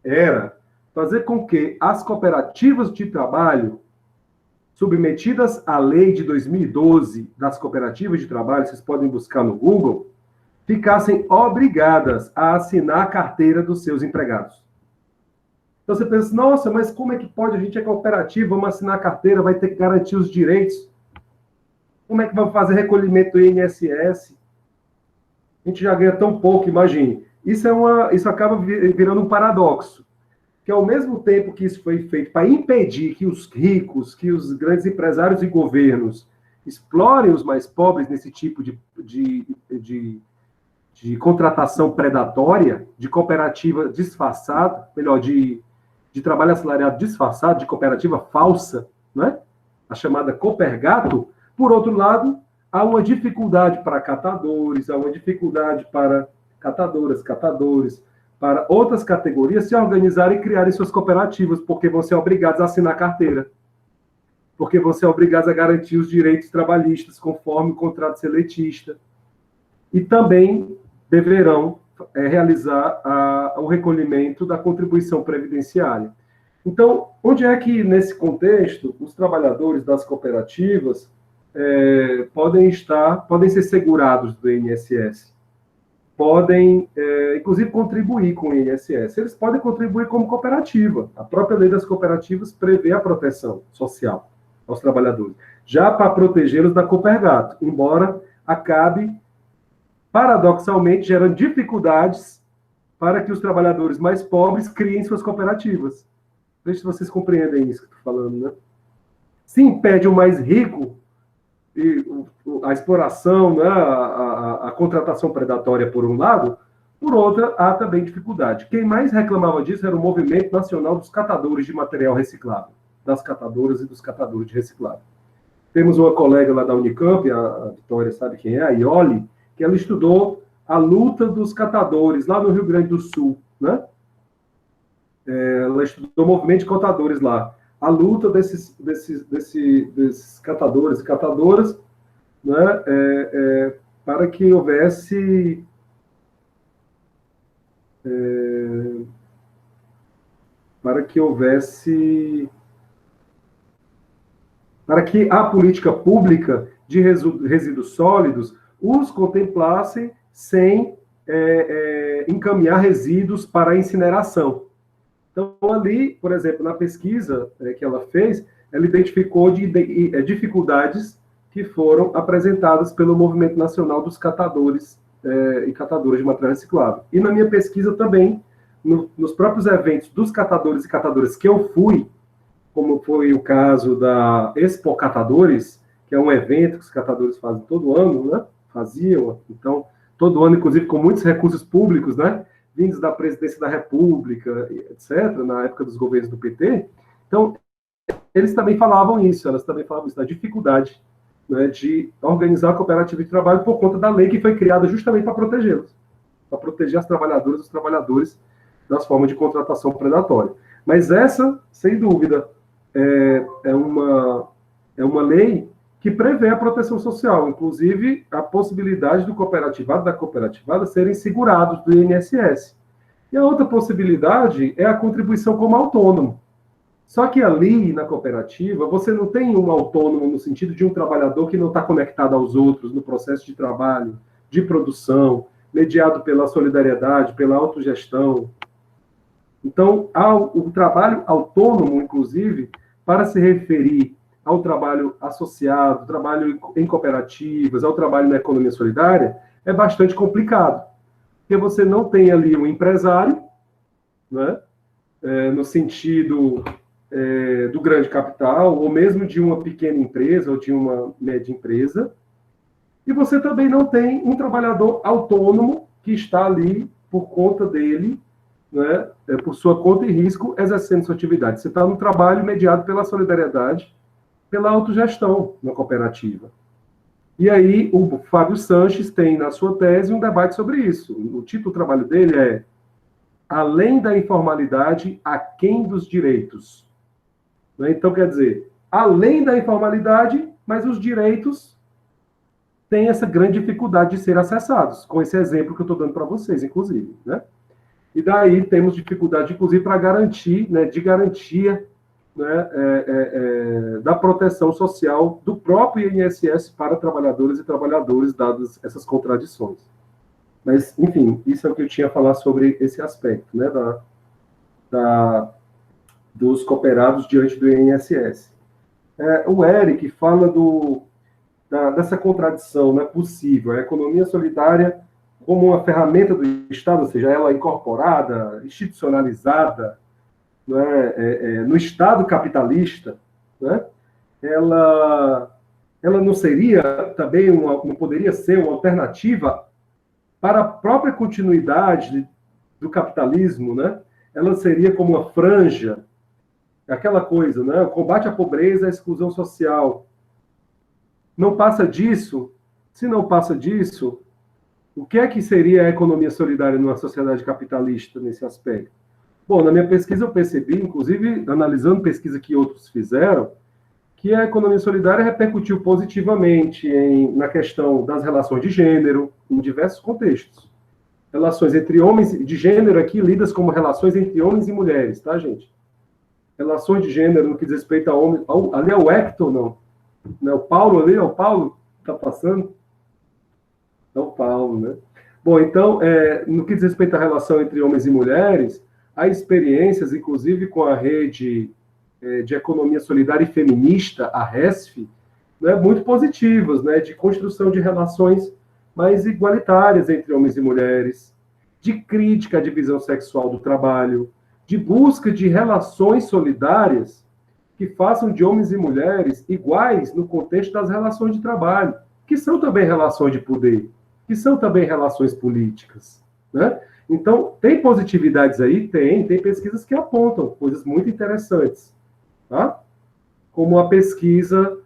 era fazer com que as cooperativas de trabalho, submetidas à lei de 2012 das cooperativas de trabalho, vocês podem buscar no Google, ficassem obrigadas a assinar a carteira dos seus empregados. Então você pensa, nossa, mas como é que pode? A gente é cooperativa, vamos assinar a carteira, vai ter que garantir os direitos. Como é que vamos fazer recolhimento do INSS? A gente já ganha tão pouco, imagine. Isso acaba virando um paradoxo. Que ao mesmo tempo que isso foi feito para impedir que os ricos, que os grandes empresários e governos explorem os mais pobres nesse tipo de contratação predatória, de cooperativa disfarçada, melhor, de trabalho assalariado disfarçado, de cooperativa falsa, né? A chamada Copergato. Por outro lado, há uma dificuldade para catadores, há uma dificuldade para catadoras, catadores, para outras categorias se organizarem e criarem suas cooperativas, porque vão ser obrigados a assinar carteira, porque vão ser obrigados a garantir os direitos trabalhistas conforme o contrato seletista. E também deverão realizar o recolhimento da contribuição previdenciária. Então, onde é que, nesse contexto, os trabalhadores das cooperativas podem ser segurados do INSS? Podem, inclusive, contribuir com o INSS. Eles podem contribuir como cooperativa. A própria lei das cooperativas prevê a proteção social aos trabalhadores, já para protegê-los da Copergato, embora acabe, paradoxalmente, gerando dificuldades para que os trabalhadores mais pobres criem suas cooperativas. Veja se vocês compreendem isso que eu estou falando, né? Se impede o mais rico, e a exploração, né, a contratação predatória por um lado, por outra, há também dificuldade. Quem mais reclamava disso era o Movimento Nacional dos Catadores de Material Reciclável, das catadoras e dos catadores de reciclável. Temos uma colega lá da Unicamp, a Vitória sabe quem é, a Ioli, que ela estudou a luta dos catadores lá no Rio Grande do Sul, né? Ela estudou o movimento de catadores lá. A luta desses catadores e catadoras, né, para que houvesse para que a política pública de resíduos sólidos os contemplasse sem encaminhar resíduos para a incineração. Então, ali, por exemplo, na pesquisa que ela fez, ela identificou dificuldades que foram apresentadas pelo Movimento Nacional dos Catadores e Catadoras de Material Reciclável. E na minha pesquisa também, nos próprios eventos dos catadores e catadoras que eu fui, como foi o caso da Expo Catadores, que é um evento que os catadores fazem todo ano, né? Faziam, então, todo ano, inclusive com muitos recursos públicos, né? vindos da presidência da República, etc., na época dos governos do PT. Então, eles também falavam isso, elas também falavam isso, da dificuldade, né, de organizar a cooperativa de trabalho por conta da lei que foi criada justamente para protegê-los, para proteger as trabalhadoras e os trabalhadores das formas de contratação predatória. Mas essa, sem dúvida, é uma lei que prevê a proteção social, inclusive a possibilidade do cooperativado, da cooperativada, serem segurados do INSS. E a outra possibilidade é a contribuição como autônomo. Só que ali, na cooperativa, você não tem um autônomo no sentido de um trabalhador que não está conectado aos outros no processo de trabalho, de produção, mediado pela solidariedade, pela autogestão. Então, o trabalho autônomo, inclusive, para se referir ao trabalho associado, trabalho em cooperativas, ao trabalho na economia solidária, é bastante complicado. Porque você não tem ali um empresário, né, no sentido do grande capital, ou mesmo de uma pequena empresa, ou de uma média empresa, e você também não tem um trabalhador autônomo que está ali por conta dele, né, por sua conta e risco, exercendo sua atividade. Você está no trabalho mediado pela solidariedade, pela autogestão na cooperativa. E aí, o Fábio Sanches tem, na sua tese, um debate sobre isso. O título do trabalho dele é Além da informalidade, aquém dos direitos. Então, quer dizer, além da informalidade, mas os direitos têm essa grande dificuldade de ser acessados, com esse exemplo que eu estou dando para vocês, inclusive, né? E daí temos dificuldade, inclusive, para garantir, né, de garantia, né, da proteção social do próprio INSS para trabalhadoras e trabalhadores, dadas essas contradições. Mas, enfim, isso é o que eu tinha a falar sobre esse aspecto, né, dos cooperados diante do INSS. O Eric fala dessa contradição, não é possível, a economia solidária como uma ferramenta do Estado, ou seja, ela incorporada, institucionalizada, né, no Estado capitalista, né, ela não seria também não poderia ser uma alternativa para a própria continuidade do capitalismo, né? Ela seria como uma franja, aquela coisa, né? O combate à pobreza, à exclusão social. Não passa disso? Se não passa disso, o que é que seria a economia solidária numa sociedade capitalista nesse aspecto? Bom, na minha pesquisa eu percebi, inclusive analisando pesquisa que outros fizeram, que a economia solidária repercutiu positivamente na questão das relações de gênero, em diversos contextos. Relações entre homens, de gênero aqui, lidas como relações entre homens e mulheres, tá, gente? Relações de gênero no que diz respeito a homens. Ali é o Hector, não? Não é o Paulo ali? É o Paulo que está passando? É o Paulo, né? Bom, então, no que diz respeito à relação entre homens e mulheres, há experiências, inclusive com a rede de economia solidária e feminista, a RESF, né, muito positivas, né, de construção de relações mais igualitárias entre homens e mulheres, de crítica à divisão sexual do trabalho, de busca de relações solidárias que façam de homens e mulheres iguais no contexto das relações de trabalho, que são também relações de poder, que são também relações políticas, né? Então, tem positividades aí? Tem pesquisas que apontam coisas muito interessantes, tá? Como a pesquisa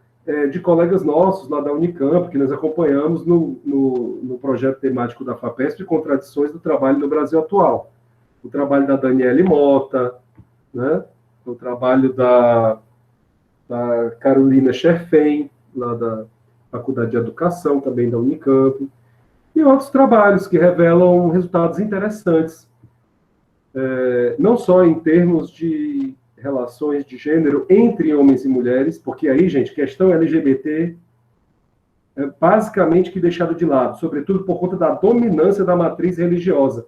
de colegas nossos lá da Unicamp, que nós acompanhamos no projeto temático da FAPESP de contradições do trabalho no Brasil atual. O trabalho da Daniele Mota, né? O trabalho da Carolina Scherfen, lá da Faculdade de Educação, também da Unicamp, e outros trabalhos que revelam resultados interessantes, não só em termos de relações de gênero entre homens e mulheres, porque aí, gente, questão LGBT é basicamente que deixada de lado, sobretudo por conta da dominância da matriz religiosa,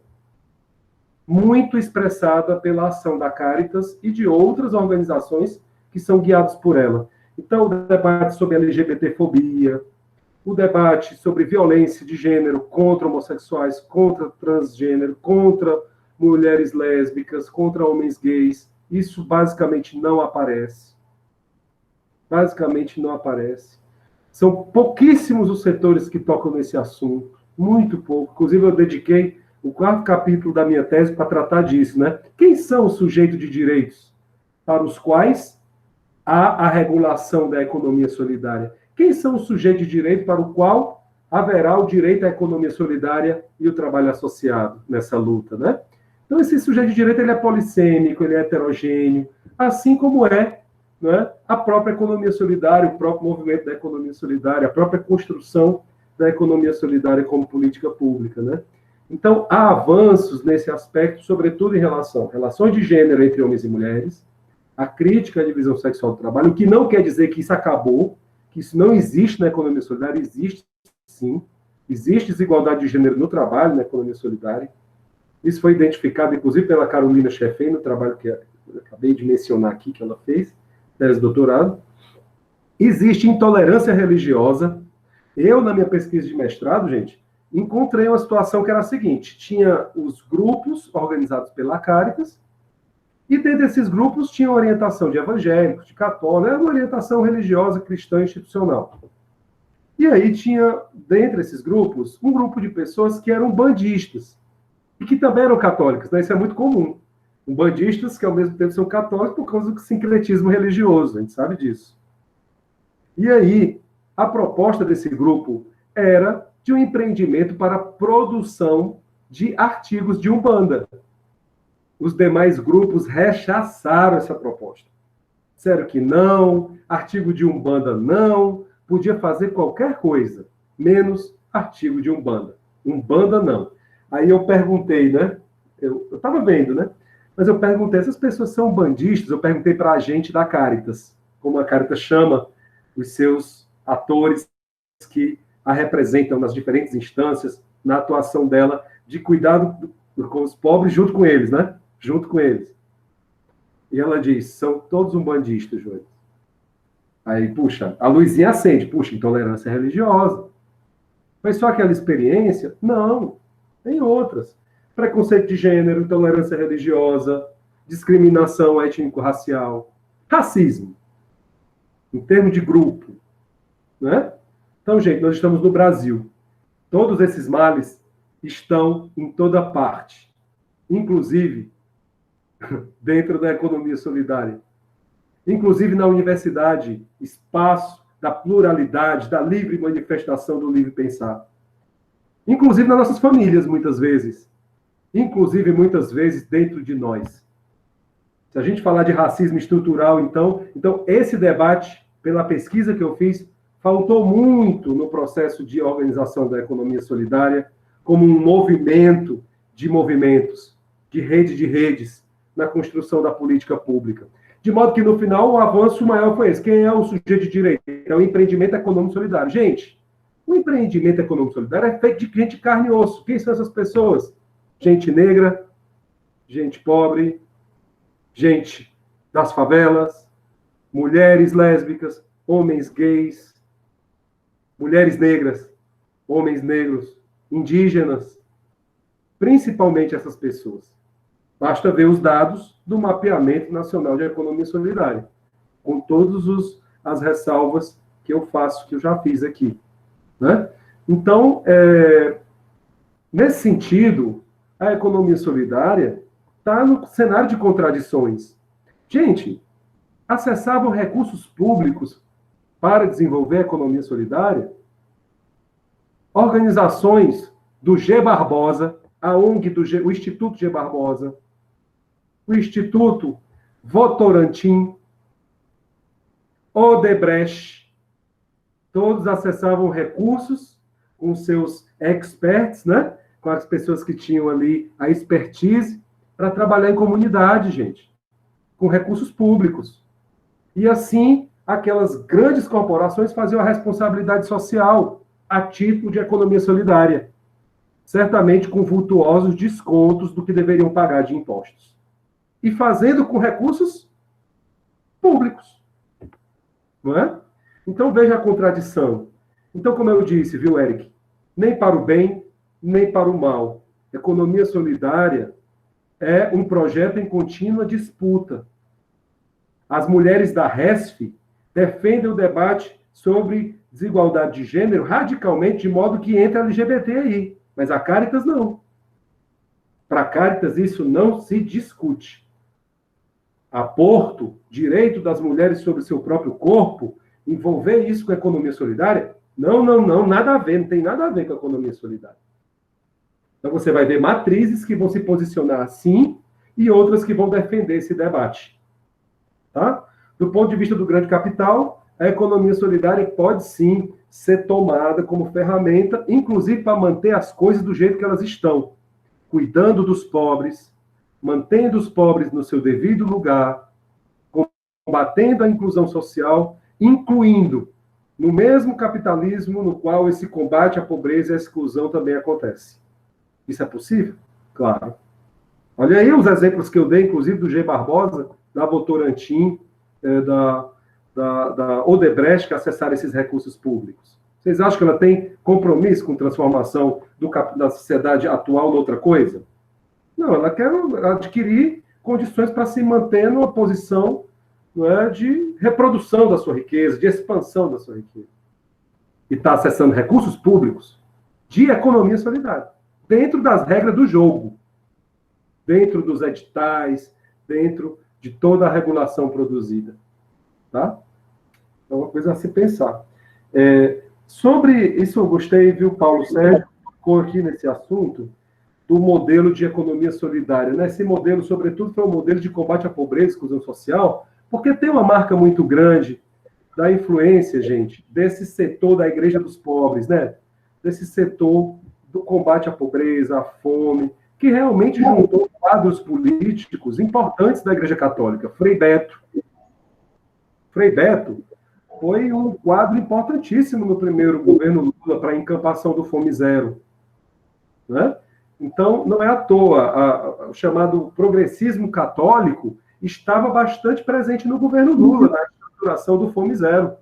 muito expressada pela ação da Caritas e de outras organizações que são guiadas por ela. Então, o debate sobre LGBTfobia, o debate sobre violência de gênero contra homossexuais, contra transgênero, contra mulheres lésbicas, contra homens gays, isso basicamente não aparece. Basicamente não aparece. São pouquíssimos os setores que tocam nesse assunto, muito pouco. Inclusive, eu dediquei o quarto capítulo da minha tese para tratar disso, né? Quem são os sujeitos de direitos para os quais há a regulação da economia solidária? Quem são os sujeitos de direito para o qual haverá o direito à economia solidária e o trabalho associado nessa luta, né? Então, esse sujeito de direito, ele é polissêmico, ele é heterogêneo, assim como é, né, a própria economia solidária, o próprio movimento da economia solidária, a própria construção da economia solidária como política pública, né? Então, há avanços nesse aspecto, sobretudo em relações de gênero entre homens e mulheres, a crítica à divisão sexual do trabalho, o que não quer dizer que isso acabou, que isso não existe na economia solidária, existe sim, existe desigualdade de gênero no trabalho, na economia solidária. Isso foi identificado, inclusive, pela Carolina Chefei, no trabalho que eu acabei de mencionar aqui, que ela fez, tese de doutorado. Existe intolerância religiosa. Eu, na minha pesquisa de mestrado, gente, encontrei uma situação que era a seguinte: tinha os grupos organizados pela Caritas, e dentro desses grupos tinha orientação de evangélicos, de católicos, era uma orientação religiosa, cristã, institucional. E aí tinha, dentre esses grupos, um grupo de pessoas que eram bandistas, e que também eram católicas, né? Isso é muito comum. Bandistas que, ao mesmo tempo, são católicos por causa do sincretismo religioso, a gente sabe disso. E aí, a proposta desse grupo era de um empreendimento para a produção de artigos de Umbanda. Os demais grupos rechaçaram essa proposta. Disseram que não, artigo de Umbanda não, podia fazer qualquer coisa, menos artigo de Umbanda. Umbanda não. Aí eu perguntei, né? Eu estava vendo, né? Mas eu perguntei, essas pessoas são bandistas? Eu perguntei para a gente da Caritas, como a Caritas chama os seus atores que a representam nas diferentes instâncias, na atuação dela, de cuidado com os pobres junto com eles, né? Junto com eles. E ela diz, são todos umbandistas, João. Aí, puxa, a luzinha acende. Puxa, intolerância religiosa. Foi só aquela experiência? Não, tem outras. Preconceito de gênero, intolerância religiosa, discriminação étnico-racial, racismo, em termos de grupo, né? Então, gente, nós estamos no Brasil. Todos esses males estão em toda parte, inclusive dentro da economia solidária, inclusive na universidade, espaço da pluralidade, da livre manifestação do livre pensar, inclusive nas nossas famílias, muitas vezes, inclusive muitas vezes dentro de nós. Se a gente falar de racismo estrutural, então esse debate, pela pesquisa que eu fiz, faltou muito no processo de organização da economia solidária, como um movimento de movimentos, de redes, na construção da política pública. De modo que, no final, o avanço maior foi esse. Quem é o sujeito de direito? É o empreendimento econômico solidário. Gente, o empreendimento econômico solidário é feito de gente de carne e osso. Quem são essas pessoas? Gente negra, gente pobre, gente das favelas, mulheres lésbicas, homens gays, mulheres negras, homens negros, indígenas, principalmente essas pessoas. Basta ver os dados do Mapeamento Nacional de Economia Solidária, com todas as ressalvas que eu faço, que eu já fiz aqui, né? Então, nesse sentido, a economia solidária está no cenário de contradições. Gente, acessavam recursos públicos para desenvolver a economia solidária, organizações do G. Barbosa, a ONG o Instituto G. Barbosa, o Instituto Votorantim, Odebrecht, todos acessavam recursos com seus experts, né? Com as pessoas que tinham ali a expertise para trabalhar em comunidade, gente, com recursos públicos. E assim, aquelas grandes corporações faziam a responsabilidade social a título de economia solidária, certamente com vultuosos descontos do que deveriam pagar de impostos. E fazendo com recursos públicos. Não é? Então, veja a contradição. Então, como eu disse, viu, Eric? Nem para o bem, nem para o mal. Economia solidária é um projeto em contínua disputa. As mulheres da RESF defendem o debate sobre desigualdade de gênero radicalmente, de modo que entre LGBT aí. Mas a Caritas não. Para a Caritas, isso não se discute. Aborto, direito das mulheres sobre o seu próprio corpo, envolver isso com a economia solidária? Não, nada a ver, não tem nada a ver com a economia solidária. Então, você vai ver matrizes que vão se posicionar assim e outras que vão defender esse debate. Tá? Do ponto de vista do grande capital, a economia solidária pode, sim, ser tomada como ferramenta, inclusive para manter as coisas do jeito que elas estão, cuidando dos pobres, mantendo os pobres no seu devido lugar, combatendo a inclusão social, incluindo no mesmo capitalismo no qual esse combate à pobreza e à exclusão também acontece. Isso é possível? Claro. Olha aí os exemplos que eu dei, inclusive do G. Barbosa, da Votorantim, da Odebrecht, que acessaram esses recursos públicos. Vocês acham que ela tem compromisso com transformação da sociedade atual noutra coisa? Não, ela quer adquirir condições para se manter numa posição, não é, de reprodução da sua riqueza, de expansão da sua riqueza. E está acessando recursos públicos de economia solidária, dentro das regras do jogo, dentro dos editais, dentro de toda a regulação produzida. Tá? É uma coisa a se pensar. Sobre isso eu gostei, viu, Paulo Sérgio, ficou aqui nesse assunto, do modelo de economia solidária. Né? Esse modelo, sobretudo, foi um modelo de combate à pobreza e exclusão social, porque tem uma marca muito grande da influência, gente, desse setor da Igreja dos Pobres, né? Desse setor do combate à pobreza, à fome, que realmente juntou quadros políticos importantes da Igreja Católica. Frei Beto foi um quadro importantíssimo no primeiro governo Lula para a encampação do Fome Zero. Né? Então, não é à toa, o chamado progressismo católico estava bastante presente no governo Lula, na estruturação do Fome Zero,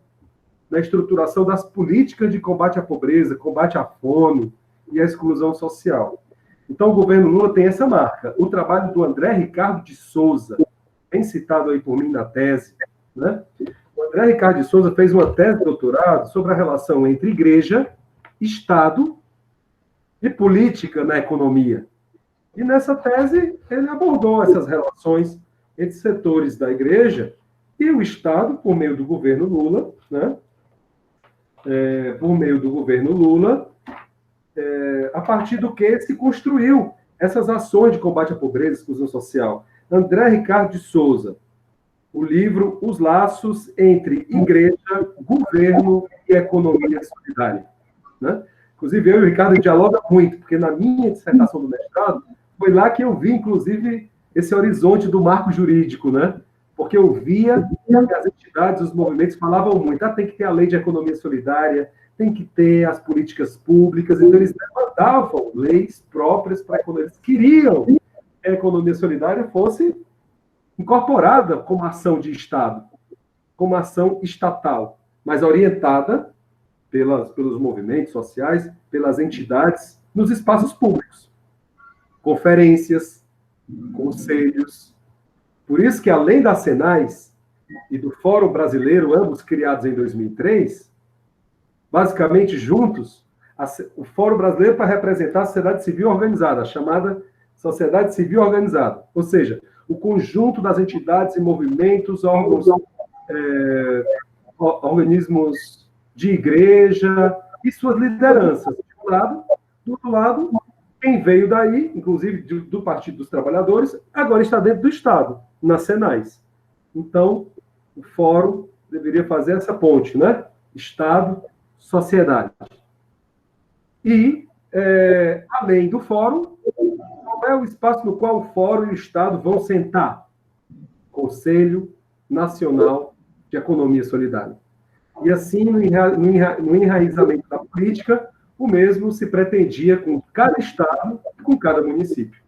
na estruturação das políticas de combate à pobreza, combate à fome e à exclusão social. Então, o governo Lula tem essa marca. O trabalho do André Ricardo de Souza, bem citado aí por mim na tese, né? O André Ricardo de Souza fez uma tese de doutorado sobre a relação entre igreja, Estado e política na economia. E nessa tese, ele abordou essas relações entre setores da igreja e o Estado, por meio do governo Lula, né? A partir do que se construiu essas ações de combate à pobreza e exclusão social. André Ricardo de Souza, o livro Os Laços entre Igreja, Governo e Economia Solidária. Né? Inclusive, eu e o Ricardo dialogam muito, porque na minha dissertação do mestrado, foi lá que eu vi, inclusive, esse horizonte do marco jurídico, né? Porque eu via que as entidades, os movimentos falavam muito, tem que ter a lei de economia solidária, tem que ter as políticas públicas, então eles demandavam leis próprias para a economia. Eles queriam que a economia solidária fosse incorporada como ação de Estado, como ação estatal, mas orientada pelos movimentos sociais, pelas entidades, nos espaços públicos. Conferências, conselhos. Por isso que, além da Senais e do Fórum Brasileiro, ambos criados em 2003, basicamente juntos, o Fórum Brasileiro para representar a sociedade civil organizada, a chamada sociedade civil organizada. Ou seja, o conjunto das entidades e movimentos, organismos de igreja e suas lideranças. De um lado, do outro lado, quem veio daí, inclusive do Partido dos Trabalhadores, agora está dentro do Estado, nas Senais. Então, o fórum deveria fazer essa ponte, né? Estado, sociedade. E, além do fórum, qual é o espaço no qual o fórum e o Estado vão sentar? Conselho Nacional de Economia Solidária. E assim, no enraizamento da política, o mesmo se pretendia com cada estado, com cada município.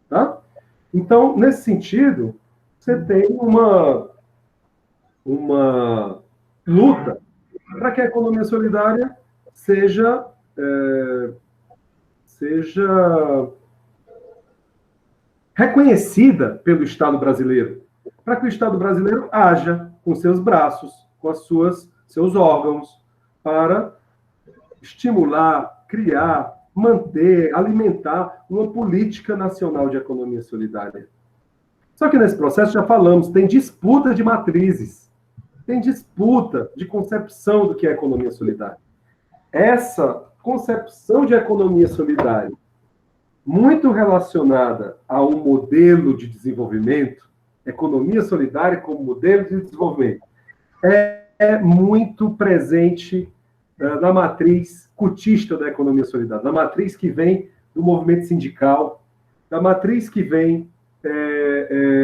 Tá? Então, nesse sentido, você tem uma luta para que a economia solidária seja reconhecida pelo Estado brasileiro, para que o Estado brasileiro haja com seus braços, com seus órgãos, para estimular, criar, manter, alimentar uma política nacional de economia solidária. Só que nesse processo, já falamos, tem disputa de matrizes, tem disputa de concepção do que é economia solidária. Essa concepção de economia solidária, muito relacionada a um modelo de desenvolvimento, economia solidária como modelo de desenvolvimento, é muito presente na matriz cutista da economia solidária, na matriz que vem do movimento sindical, da matriz que vem,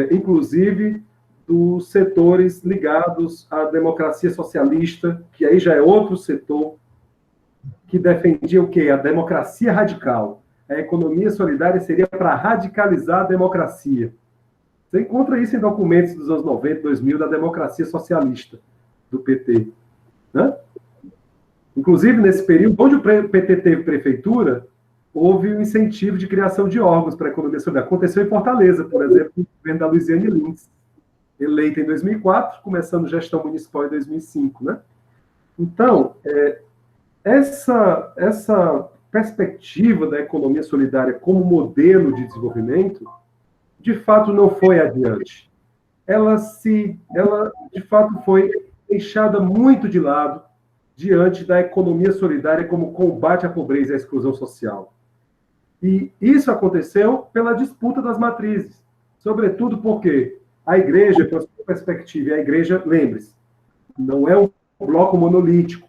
inclusive, dos setores ligados à democracia socialista, que aí já é outro setor, que defendia o quê? A democracia radical. A economia solidária seria para radicalizar a democracia. Você encontra isso em documentos dos anos 90, 2000, da democracia socialista do PT. Né? Inclusive, nesse período, onde o PT teve prefeitura, houve um incentivo de criação de órgãos para a economia solidária. Aconteceu em Fortaleza, por exemplo, no governo da Luiziane Lins, eleita em 2004, começando gestão municipal em 2005. Né? Então, essa perspectiva da economia solidária como modelo de desenvolvimento, de fato, não foi adiante. Ela, de fato, foi deixada muito de lado diante da economia solidária como combate à pobreza e à exclusão social. E isso aconteceu pela disputa das matrizes, sobretudo porque a igreja, com a sua perspectiva, e a igreja, lembre-se, não é um bloco monolítico,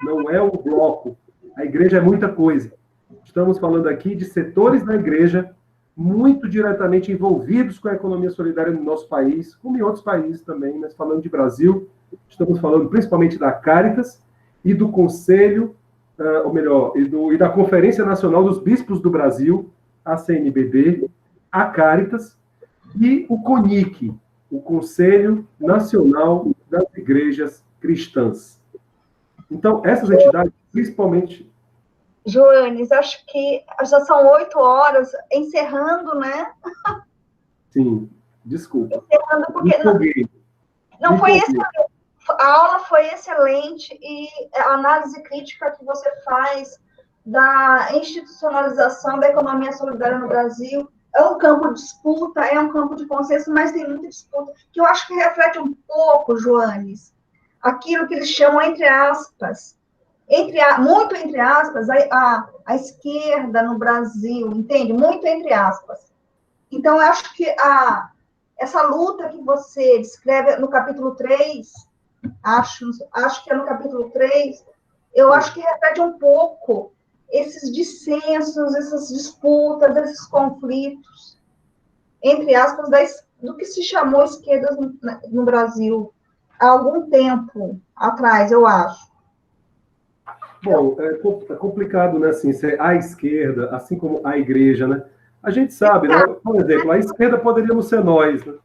não é um bloco. A igreja é muita coisa. Estamos falando aqui de setores da igreja muito diretamente envolvidos com a economia solidária no nosso país, como em outros países também, mas falando de Brasil, estamos falando principalmente da Caritas e do Conselho, ou melhor, e da Conferência Nacional dos Bispos do Brasil, a CNBB, a Caritas e o CONIC, o Conselho Nacional das Igrejas Cristãs. Então, essas entidades, principalmente... Joanes, acho que já são 8 horas, encerrando, né? Sim, desculpa. Encerrando porque... Não foi excelente. A aula foi excelente e a análise crítica que você faz da institucionalização da economia solidária no Brasil é um campo de disputa, é um campo de consenso, mas tem muita disputa, que eu acho que reflete um pouco, Joanes, aquilo que eles chamam, entre aspas, muito entre aspas, a esquerda no Brasil, entende? Muito entre aspas. Então, eu acho que essa luta que você descreve no capítulo 3, acho que é no capítulo 3, eu acho que reflete um pouco esses dissensos, essas disputas, esses conflitos, entre aspas, do que se chamou esquerda no Brasil há algum tempo atrás, eu acho. Bom, é complicado, né, assim, ser a esquerda, assim como a igreja, né? A gente sabe, né? Por exemplo, a esquerda poderíamos ser nós, né?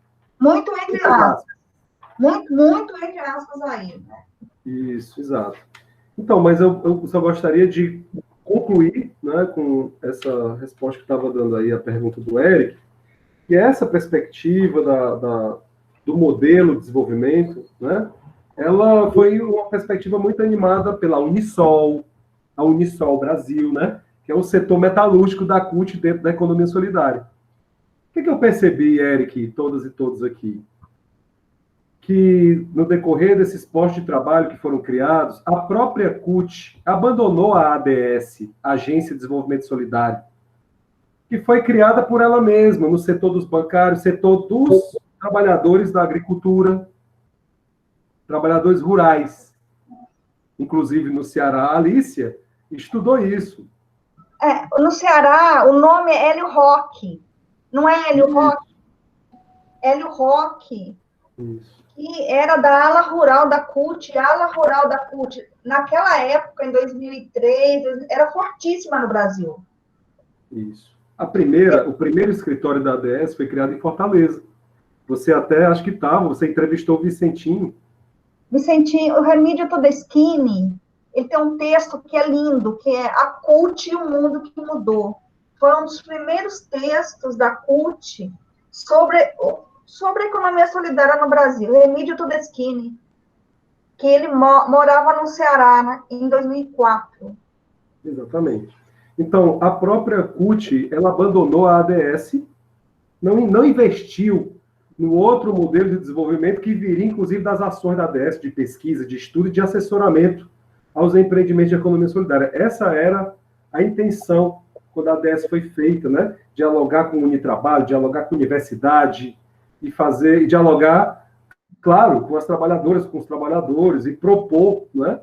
Muito entre aspas. Muito entre aspas aí. Isso, exato. Então, mas eu só gostaria de concluir, né, com essa resposta que estava dando aí a pergunta do Eric, que essa perspectiva do modelo de desenvolvimento, né, ela foi uma perspectiva muito animada pela Unisol, a Unisol Brasil, né, que é o setor metalúrgico da CUT dentro da economia solidária. O que eu percebi, Eric, todas e todos aqui? Que no decorrer desses postos de trabalho que foram criados, a própria CUT abandonou a ADS, Agência de Desenvolvimento Solidário, que foi criada por ela mesma, no setor dos bancários, setor dos trabalhadores da agricultura, trabalhadores rurais. Inclusive, no Ceará, a Alicia estudou isso. No Ceará, o nome é Hélio Roque. Não é Hélio Roque? Hélio Roque. Isso. Que era da ala rural da CUT. A ala rural da CUT, naquela época, em 2003, era fortíssima no Brasil. Isso. O primeiro escritório da ADS foi criado em Fortaleza. Você até, acho que estava, você entrevistou o Vicentinho. Vicentinho, o Remídio Todeschini, ele tem um texto que é lindo, que é A CUT e o Mundo que Mudou. Foi um dos primeiros textos da CUT sobre a economia solidária no Brasil. Remídio Todeschini, que ele morava no Ceará, né, em 2004. Exatamente. Então, a própria CUT, ela abandonou a ADS, não investiu no outro modelo de desenvolvimento que viria, inclusive, das ações da ADS, de pesquisa, de estudo e de assessoramento aos empreendimentos de economia solidária. Essa era a intenção quando a ADS foi feita, né? Dialogar com o Unitrabalho, dialogar com a universidade e dialogar, claro, com as trabalhadoras, com os trabalhadores e propor, né?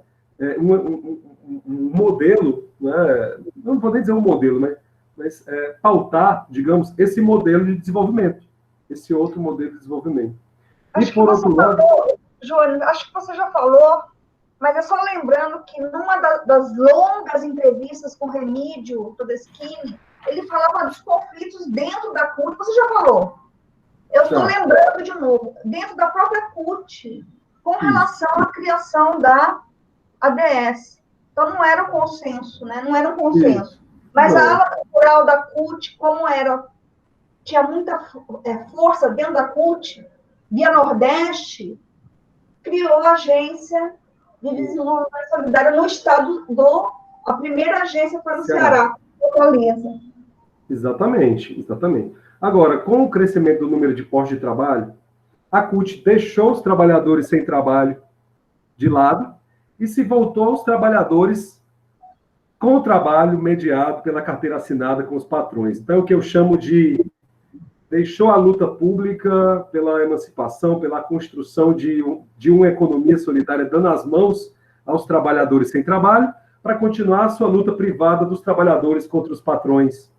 Um modelo, né? Não vou nem dizer um modelo, mas pautar, digamos, esse modelo de desenvolvimento, esse outro modelo de desenvolvimento. Acho que você falou, Joana, acho que você já falou, mas é só lembrando que numa das longas entrevistas com o Remídio Todeschini, ele falava dos conflitos dentro da CUT, você já falou. Eu estou lembrando de novo, dentro da própria CUT, com relação à criação da ADS. Então, não era um consenso, né? Não era um consenso. Mas a ala cultural da CUT, como tinha muita força dentro da CUT, Via Nordeste, criou a Agência de Desenvolvimento Solidário no estado a primeira agência foi no Ceará, Fortaleza. Exatamente. Agora, com o crescimento do número de postos de trabalho, a CUT deixou os trabalhadores sem trabalho de lado e se voltou aos trabalhadores com o trabalho mediado pela carteira assinada com os patrões. Então, o que eu chamo de deixou a luta pública pela emancipação, pela construção de uma economia solidária, dando as mãos aos trabalhadores sem trabalho, para continuar a sua luta privada dos trabalhadores contra os patrões.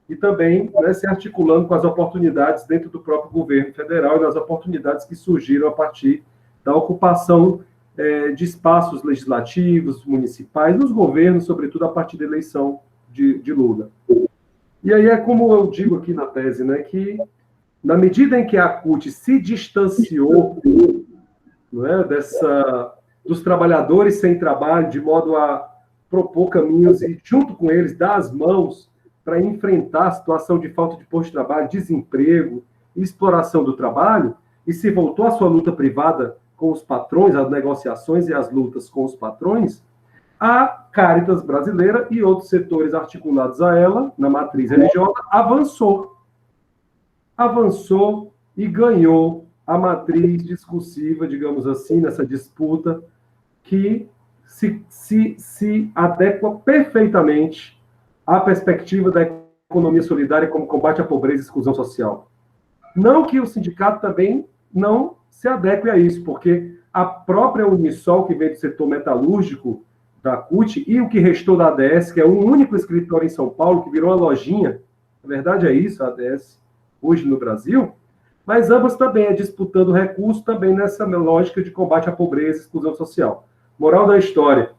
E também, né, se articulando com as oportunidades dentro do próprio governo federal e nas oportunidades que surgiram a partir da ocupação de espaços legislativos, municipais, nos governos, sobretudo a partir da eleição de Lula. E aí é como eu digo aqui na tese, né, que na medida em que a CUT se distanciou, não é, dos trabalhadores sem trabalho, de modo a propor caminhos e, junto com eles, dar as mãos para enfrentar a situação de falta de posto de trabalho, desemprego e exploração do trabalho, e se voltou à sua luta privada com os patrões, as negociações e as lutas com os patrões, a Caritas brasileira e outros setores articulados a ela, na matriz religiosa, avançou e ganhou a matriz discursiva, digamos assim, nessa disputa, que se adequa perfeitamente à perspectiva da economia solidária como combate à pobreza e exclusão social. Não que o sindicato também não se adeque a isso, porque a própria Unisol, que vem do setor metalúrgico da CUT, e o que restou da ADS, que é um único escritório em São Paulo, que virou uma lojinha, na verdade é isso, a ADS, hoje no Brasil, mas ambas também disputando recursos também nessa lógica de combate à pobreza e exclusão social. Moral da história,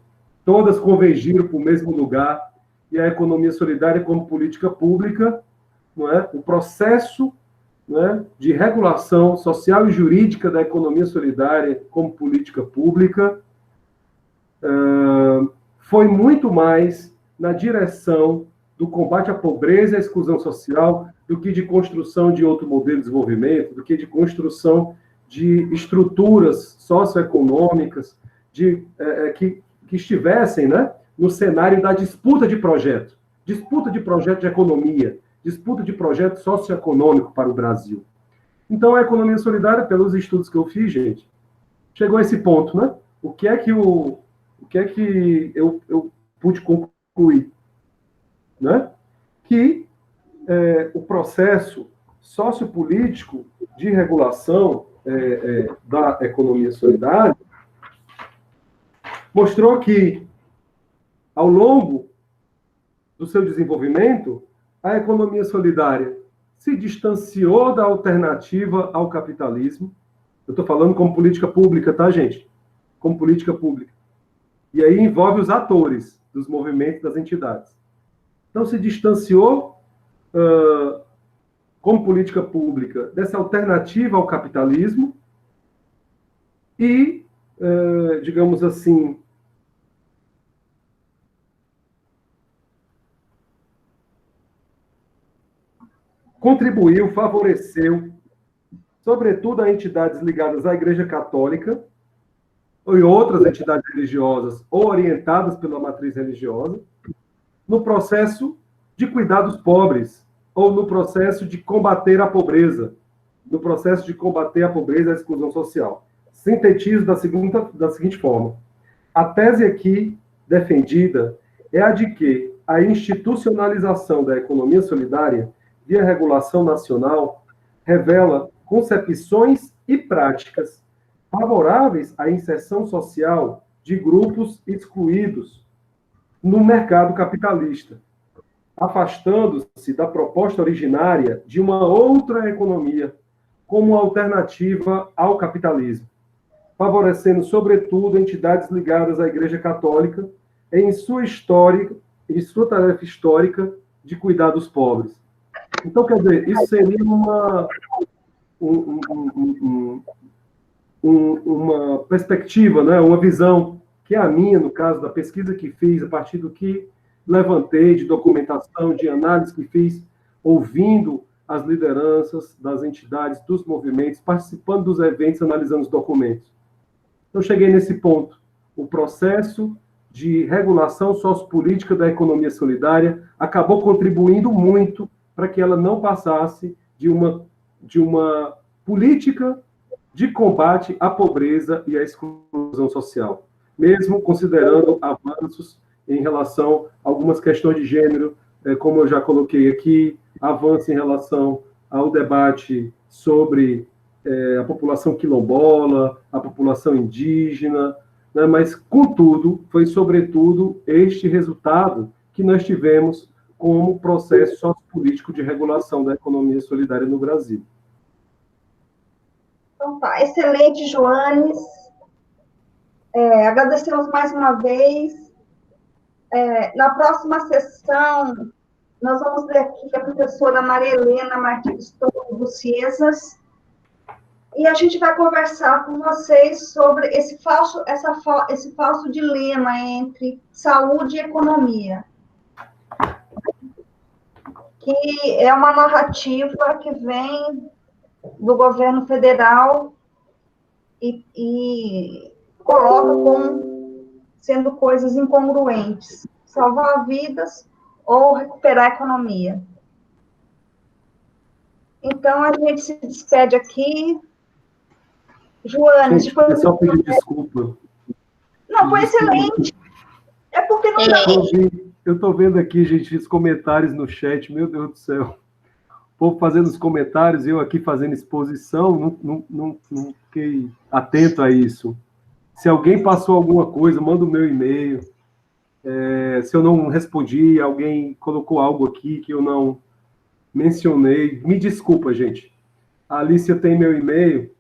todas convergiram para o mesmo lugar, e a economia solidária como política pública, não é? O processo, não é, de regulação social e jurídica da economia solidária como política pública foi muito mais na direção do combate à pobreza e à exclusão social do que de construção de outro modelo de desenvolvimento, do que de construção de estruturas socioeconômicas que estivessem, né, no cenário da disputa de projeto de economia, disputa de projeto socioeconômico para o Brasil. Então, a economia solidária, pelos estudos que eu fiz, gente, chegou a esse ponto, né? O que é que eu pude concluir? Né? Que o processo sociopolítico de regulação da economia solidária mostrou que, ao longo do seu desenvolvimento, a economia solidária se distanciou da alternativa ao capitalismo. Eu estou falando como política pública, tá, gente? Como política pública. E aí envolve os atores dos movimentos das entidades. Então, se distanciou, como política pública, dessa alternativa ao capitalismo e, digamos assim, contribuiu, favoreceu, sobretudo a entidades ligadas à Igreja Católica e outras entidades religiosas ou orientadas pela matriz religiosa, no processo de cuidar dos pobres, ou no processo de combater a pobreza, no processo de combater a pobreza e a exclusão social. Sintetizo da seguinte forma. A tese aqui defendida é a de que a institucionalização da economia solidária via regulação nacional revela concepções e práticas favoráveis à inserção social de grupos excluídos no mercado capitalista, afastando-se da proposta originária de uma outra economia como alternativa ao capitalismo, favorecendo, sobretudo, entidades ligadas à Igreja Católica em sua tarefa histórica de cuidar dos pobres. Então, quer dizer, isso seria uma perspectiva, né, uma visão que é a minha, no caso da pesquisa que fiz, a partir do que levantei de documentação, de análise que fiz, ouvindo as lideranças das entidades, dos movimentos, participando dos eventos, analisando os documentos. Então, cheguei nesse ponto. O processo de regulação sociopolítica da economia solidária acabou contribuindo muito para que ela não passasse de uma política de combate à pobreza e à exclusão social, mesmo considerando avanços em relação a algumas questões de gênero, como eu já coloquei aqui, avanço em relação ao debate sobre a população quilombola, a população indígena, né? Mas, contudo, foi sobretudo este resultado que nós tivemos como processo sociopolítico de regulação da economia solidária no Brasil. Então tá, excelente, Joanes. Agradecemos mais uma vez. Na próxima sessão, nós vamos ver aqui a professora Maria Helena Martins dos Ciesas, e a gente vai conversar com vocês sobre esse falso dilema entre saúde e economia, que é uma narrativa que vem do governo federal e coloca como sendo coisas incongruentes, salvar vidas ou recuperar a economia. Então, a gente se despede aqui. Joanes, foi... só pedir desculpa. Não, foi excelente. É porque não dá. Eu estou vendo aqui, gente, os comentários no chat, meu Deus do céu. O povo fazendo os comentários, eu aqui fazendo exposição, não fiquei atento a isso. Se alguém passou alguma coisa, manda o meu e-mail. Se eu não respondi, alguém colocou algo aqui que eu não mencionei. Me desculpa, gente. A Alicia tem meu e-mail.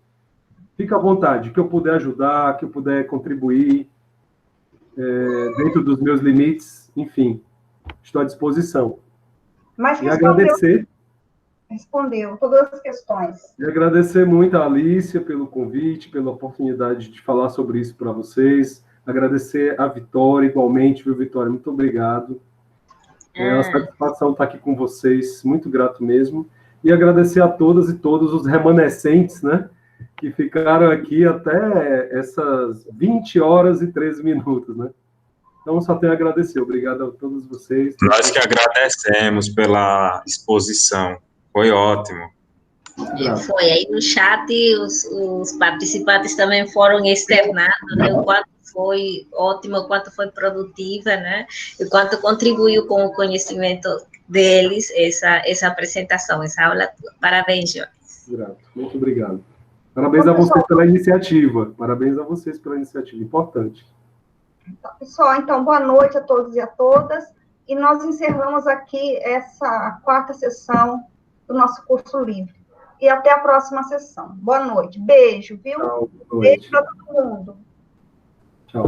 Fica à vontade, que eu puder ajudar, que eu puder contribuir dentro dos meus limites, enfim, estou à disposição. Mas e agradecer. Respondeu todas as questões. E agradecer muito a Alicia pelo convite, pela oportunidade de falar sobre isso para vocês. Agradecer a Vitória, igualmente, viu, Vitória? Muito obrigado. É uma satisfação estar aqui com vocês, muito grato mesmo. E agradecer a todas e todos os remanescentes, né, que ficaram aqui até essas 20 horas e 13 minutos, né? Então, só tenho a agradecer. Obrigado a todos vocês. Nós que agradecemos pela exposição. Foi ótimo. Foi. Aí no chat, os participantes também foram externando, né, o quanto foi ótimo, o quanto foi produtiva, né, e o quanto contribuiu com o conhecimento deles essa apresentação, essa aula. Parabéns, Jones. Grato. Muito obrigado. Parabéns a vocês pela iniciativa. Parabéns a vocês pela iniciativa. Importante. Pessoal, então, boa noite a todos e a todas. E nós encerramos aqui essa 4ª sessão do nosso curso livre. E até a próxima sessão. Boa noite. Beijo, viu? Tchau, boa noite. Beijo para todo mundo. Tchau.